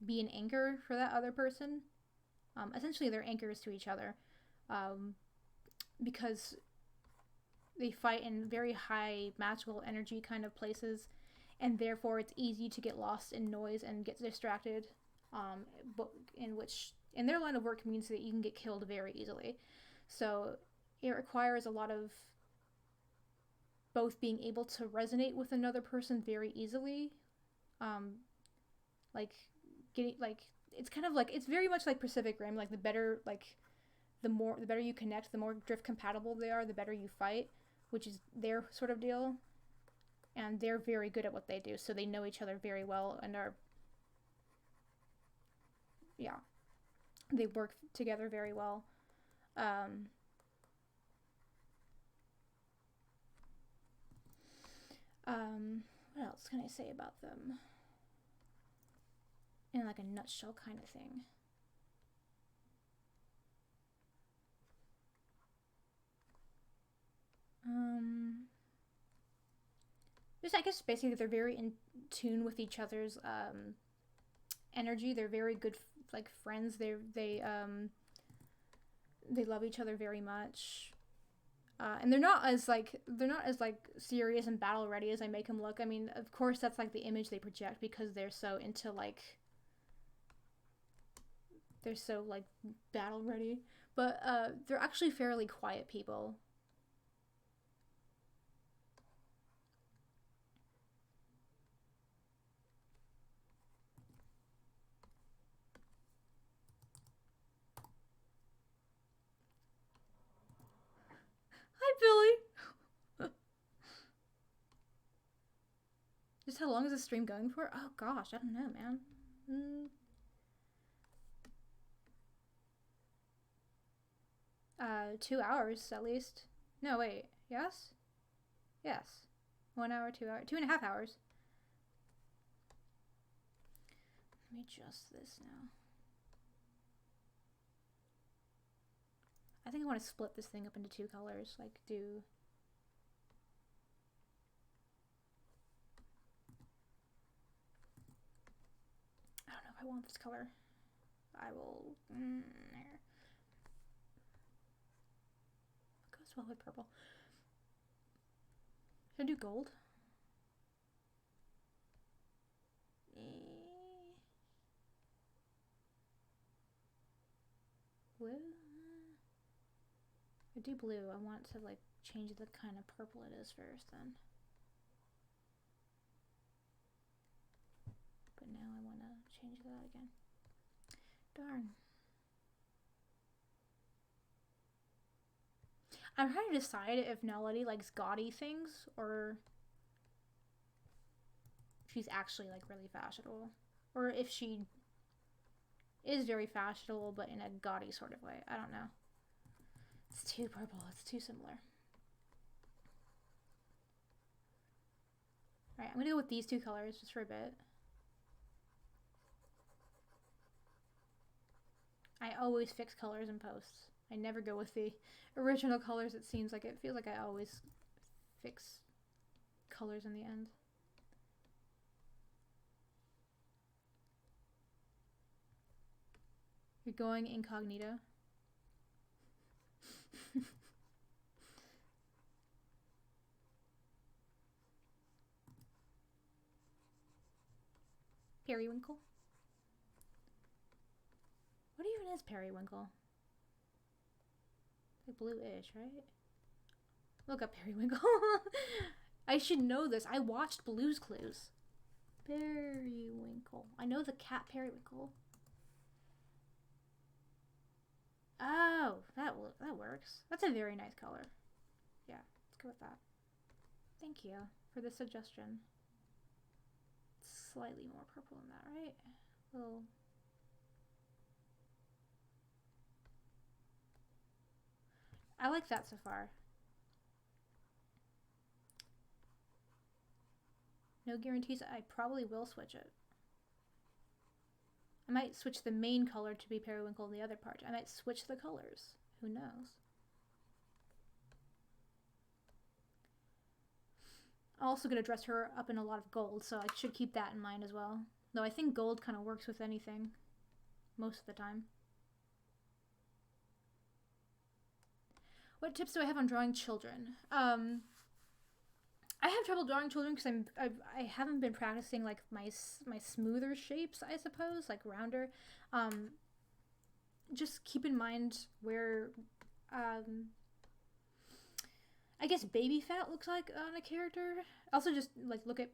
be an anchor for that other person. Essentially, they're anchors to each other, because they fight in very high magical energy kind of places, and therefore it's easy to get lost in noise and get distracted, but in their line of work means that you can get killed very easily. So it requires a lot of both being able to resonate with another person very easily, like getting like it's kind of like it's very much like Pacific Rim. Like the better you connect, the more drift compatible they are, the better you fight, which is their sort of deal. And they're very good at what they do, so they know each other very well and they work together very well. What else can I say about them? In like a nutshell kind of thing. Just I guess basically they're very in tune with each other's energy. They're very good like friends. They love each other very much. And they're not as serious and battle ready as I make them look. I mean, of course that's like the image they project because they're so into like they're so like battle ready, but they're actually fairly quiet people. Hi, Billy. Just how long is the stream going for? Oh gosh, I don't know, man. 2 hours at least. No, wait. Yes? Yes. 1 hour, 2 hours, 2.5 hours. Let me adjust this now. I think I want to split this thing up into 2 colors. Like, do... I don't know if I want this color. I will... there. It goes well with purple. Should I do gold? Blue? I do blue. I want to like change the kind of purple it is first then. But now I want to change that again. Darn. I'm trying to decide if Melody likes gaudy things or she's actually like really fashionable, or if she is very fashionable but in a gaudy sort of way. I don't know. It's too purple. It's too similar. Alright, I'm gonna go with these 2 colors just for a bit. I always fix colors in posts. I never go with the original colors. It seems like it feels like I always fix colors in the end. You're going incognito. Periwinkle? What even is periwinkle? Like blue-ish, right? Look up periwinkle. I should know this. I watched Blue's Clues. Periwinkle. I know the cat periwinkle. Oh, that works. That's a very nice color. Yeah, let's go with that. Thank you for the suggestion. Slightly more purple than that, right? Little. I like that so far. No guarantees. I probably will switch it. I might switch the main color to be periwinkle in the other part. I might switch the colors. Who knows? I'm also going to dress her up in a lot of gold, so I should keep that in mind as well. Though I think gold kind of works with anything most of the time. What tips do I have on drawing children? I have trouble drawing children because I haven't been practicing like my smoother shapes, I suppose, like rounder. Just keep in mind where I guess baby fat looks like on a character. Also, just like look at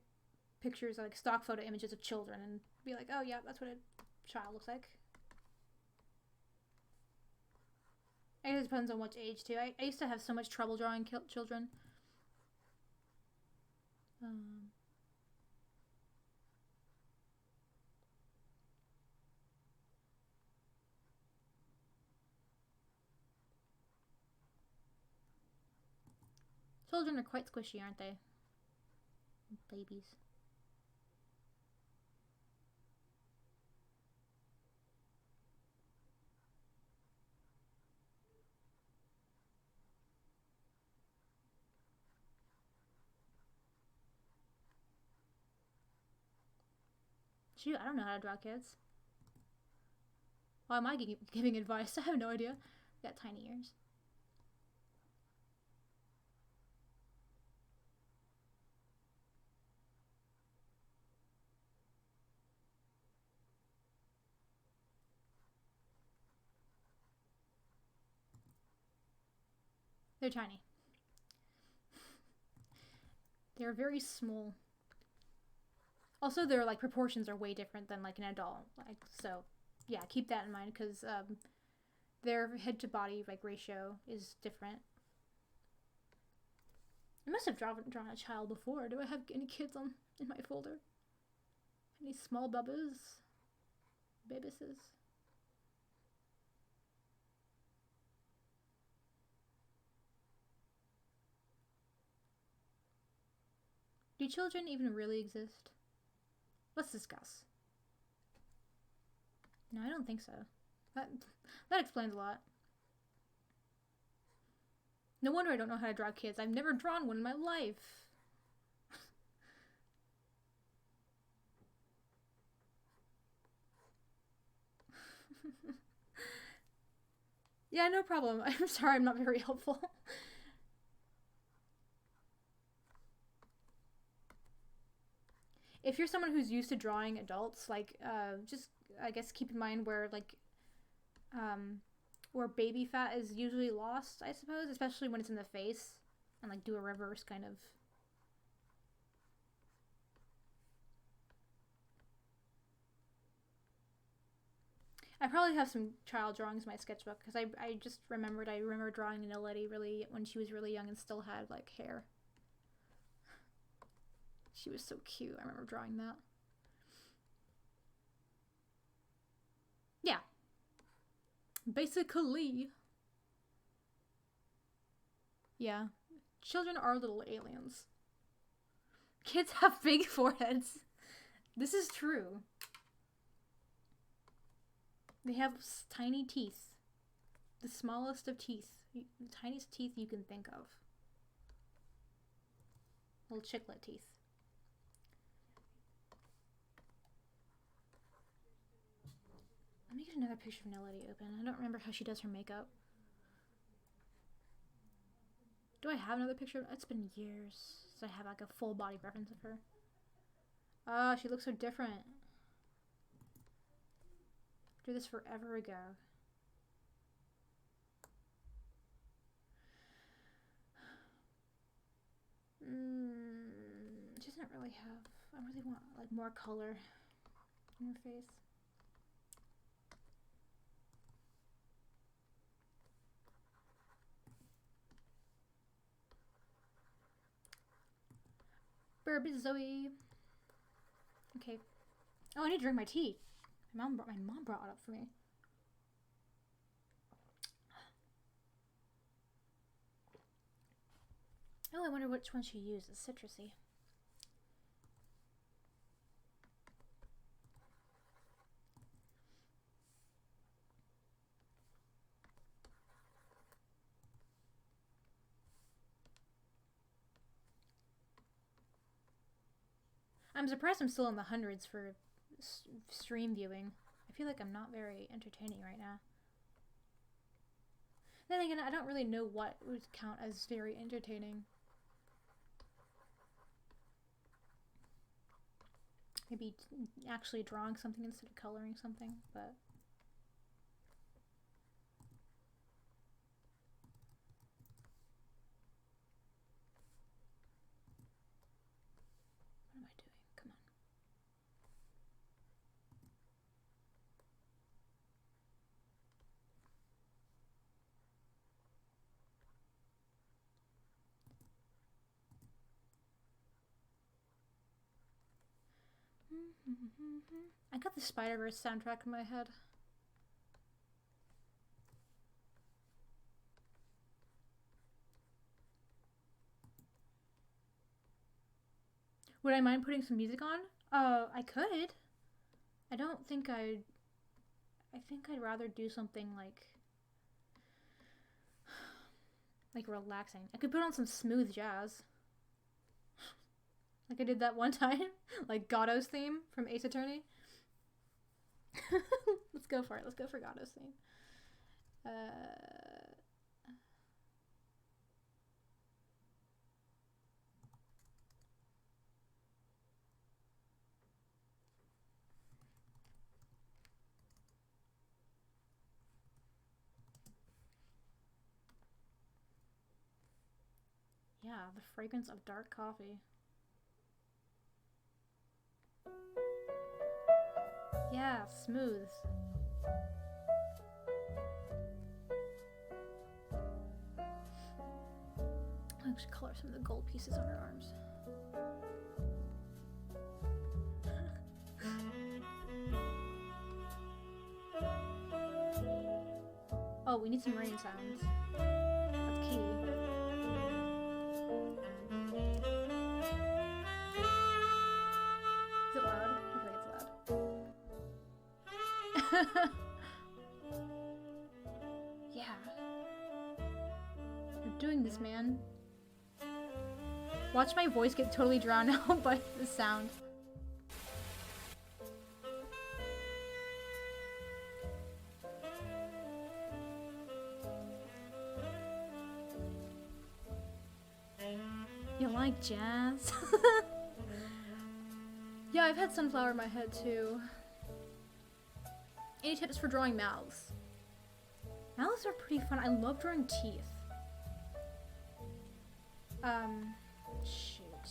pictures, like stock photo images of children, and be like, oh yeah, that's what a child looks like. I guess it depends on which age too. I used to have so much trouble drawing children. Children are quite squishy, aren't they? Babies. Shoot, I don't know how to draw kids. Why am I giving advice? I have no idea. Got tiny ears. They're tiny. They're very small. Also, their like proportions are way different than like an adult. Like so, yeah, keep that in mind because their head to body like ratio is different. I must have drawn a child before. Do I have any kids in my folder? Any small bubbas? Babises? Do children even really exist? Let's discuss. No, I don't think so. That explains a lot. No wonder I don't know how to draw kids. I've never drawn one in my life. Yeah, no problem. I'm sorry I'm not very helpful. If you're someone who's used to drawing adults, like, just, I guess, keep in mind where, like, where baby fat is usually lost, I suppose, especially when it's in the face, and, like, do a reverse kind of. I probably have some child drawings in my sketchbook, because I just remembered, I remember drawing Nileti really, when she was really young and still had, like, hair. She was so cute. I remember drawing that. Yeah. Basically. Yeah. Children are little aliens. Kids have big foreheads. This is true. They have tiny teeth. The smallest of teeth. The tiniest teeth you can think of. Little chiclet teeth. Let me get another picture of Nileti open. I don't remember how she does her makeup. Do I have another picture? It's been years since I have like a full body reference of her. Oh, she looks so different. I drew this forever ago. She doesn't really have. I really want like more color in her face. Burp Zoe. Okay. Oh, I need to drink my tea. My mom brought it up for me. Oh, I wonder which one she used. It's citrusy. I'm surprised I'm still in the hundreds for stream viewing. I feel like I'm not very entertaining right now. Then again, I don't really know what would count as very entertaining. Maybe actually drawing something instead of coloring something, but... What am I doing? Come on. I got the Spider-Verse soundtrack in my head. Would I mind putting some music on? I could. I don't think I think I'd rather do something like relaxing. I could put on some smooth jazz. Like I did that one time. Like Gatto's theme from Ace Attorney. Let's go for it. Let's go for Gatto's theme. Yeah, the fragrance of dark coffee. Yeah, smooth. I'll actually color some of the gold pieces on her arms. Oh, we need some rain sounds. That's key. Is it loud? I feel like it's loud. Yeah. You're doing this, man. Watch my voice get totally drowned out by the sound. You like jazz? Yeah, I've had sunflower in my head too. Any tips for drawing mouths? Mouths are pretty fun. I love drawing teeth. Shoot.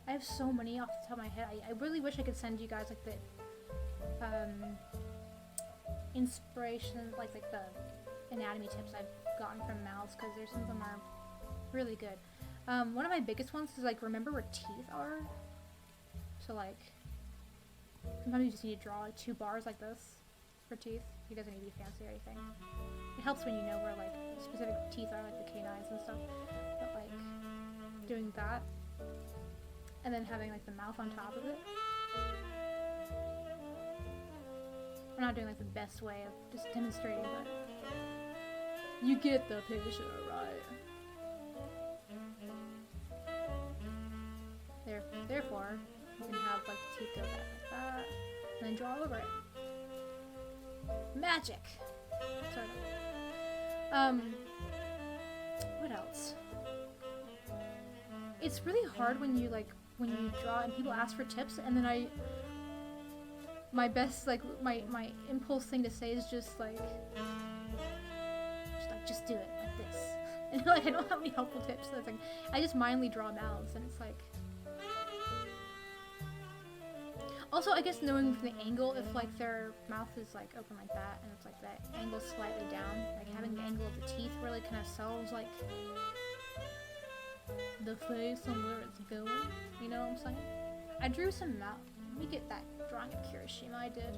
I have so many off the top of my head. I really wish I could send you guys like the inspiration, like the anatomy tips I've gotten from mouths, because there's some of them are really good. One of my biggest ones is like remember where teeth are. So like sometimes you just need to draw like 2 bars like this for teeth. It doesn't need to be fancy or anything. It helps when you know where like specific teeth are, like the canines and stuff. But like doing that and then having like the mouth on top of it. I'm not doing like the best way of just demonstrating, but you get the picture, right? Therefore, you can have like the teeth go back like that, and then draw over it. Magic! Sort of. What else? It's really hard when you draw and people ask for tips, and then my best, like, my impulse thing to say is just do it, like this. And like, I don't have any helpful tips, so it's like, I just mindly draw mouths, and it's like... Also, I guess knowing from the angle, if like their mouth is like open like that, and it's like that angle slightly down, like having the angle of the teeth really kind of sells like the face and where it's going. You know what I'm saying? I drew some mouth. Let me get that drawing of Kirishima I did.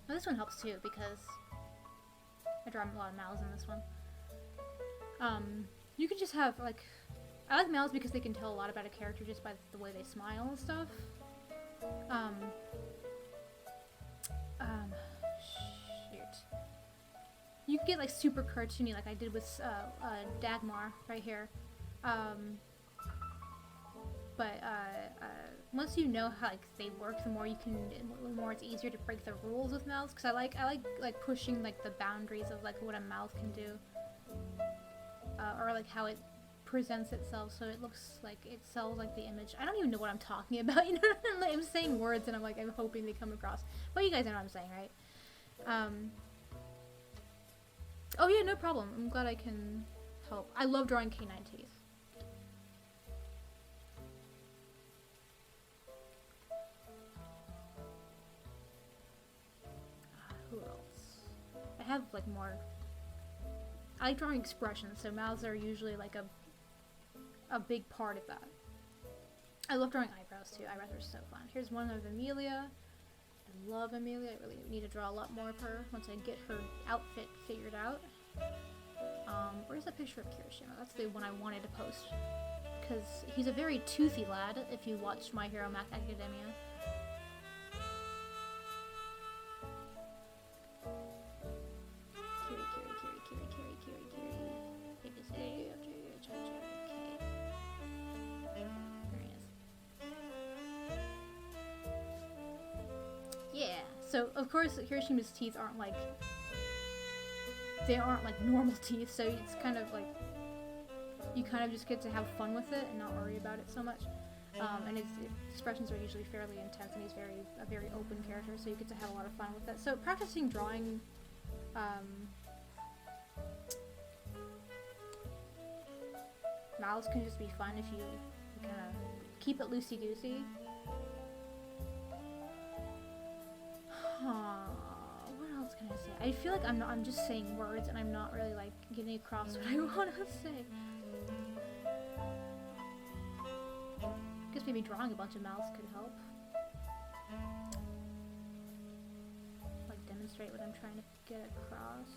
Well, this one helps too because I draw a lot of mouths in this one. You could just have like, I like mouths because they can tell a lot about a character just by the way they smile and stuff. Shoot. You can get like super cartoony like I did with Dagmar right here. Once you know how like they work, the more you can, the more it's easier to break the rules with mouths. Cause I like pushing like the boundaries of like what a mouth can do, or like how it presents itself, so it looks like it sells like the image. I don't even know what I'm talking about. You know, like, I'm saying words and I'm hoping they come across. But you guys know what I'm saying, right? Oh yeah, no problem. I'm glad I can help. I love drawing canine teeth. Who else? I have like more. I like drawing expressions, so mouths are usually like a big part of that. I love drawing eyebrows too. Eyebrows are so fun. Here's one of Amelia. I love Amelia. I really need to draw a lot more of her once I get her outfit figured out. Where's that picture of Kirishima? That's the one I wanted to post. Because he's a very toothy lad, if you watched My Hero Academia. So, of course, Kirishima's teeth aren't like, they aren't like normal teeth, so it's kind of like, you kind of just get to have fun with it and not worry about it so much. And his expressions are usually fairly intense, and he's a very open character, so you get to have a lot of fun with it. So practicing drawing, mouths can just be fun if you kind of keep it loosey-goosey. What else can I say? I feel like I'm just saying words and I'm not really like getting across what I want to say. I guess maybe drawing a bunch of mouths could help. Like demonstrate what I'm trying to get across.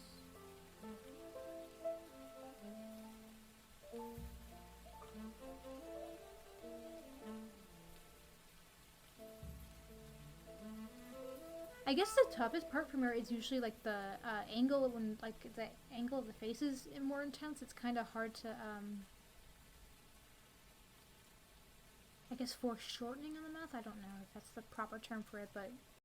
I guess the toughest part for me is usually like the angle when like the angle of the face is more intense. It's kind of hard to I guess foreshortening on the mouth. I don't know if that's the proper term for it, but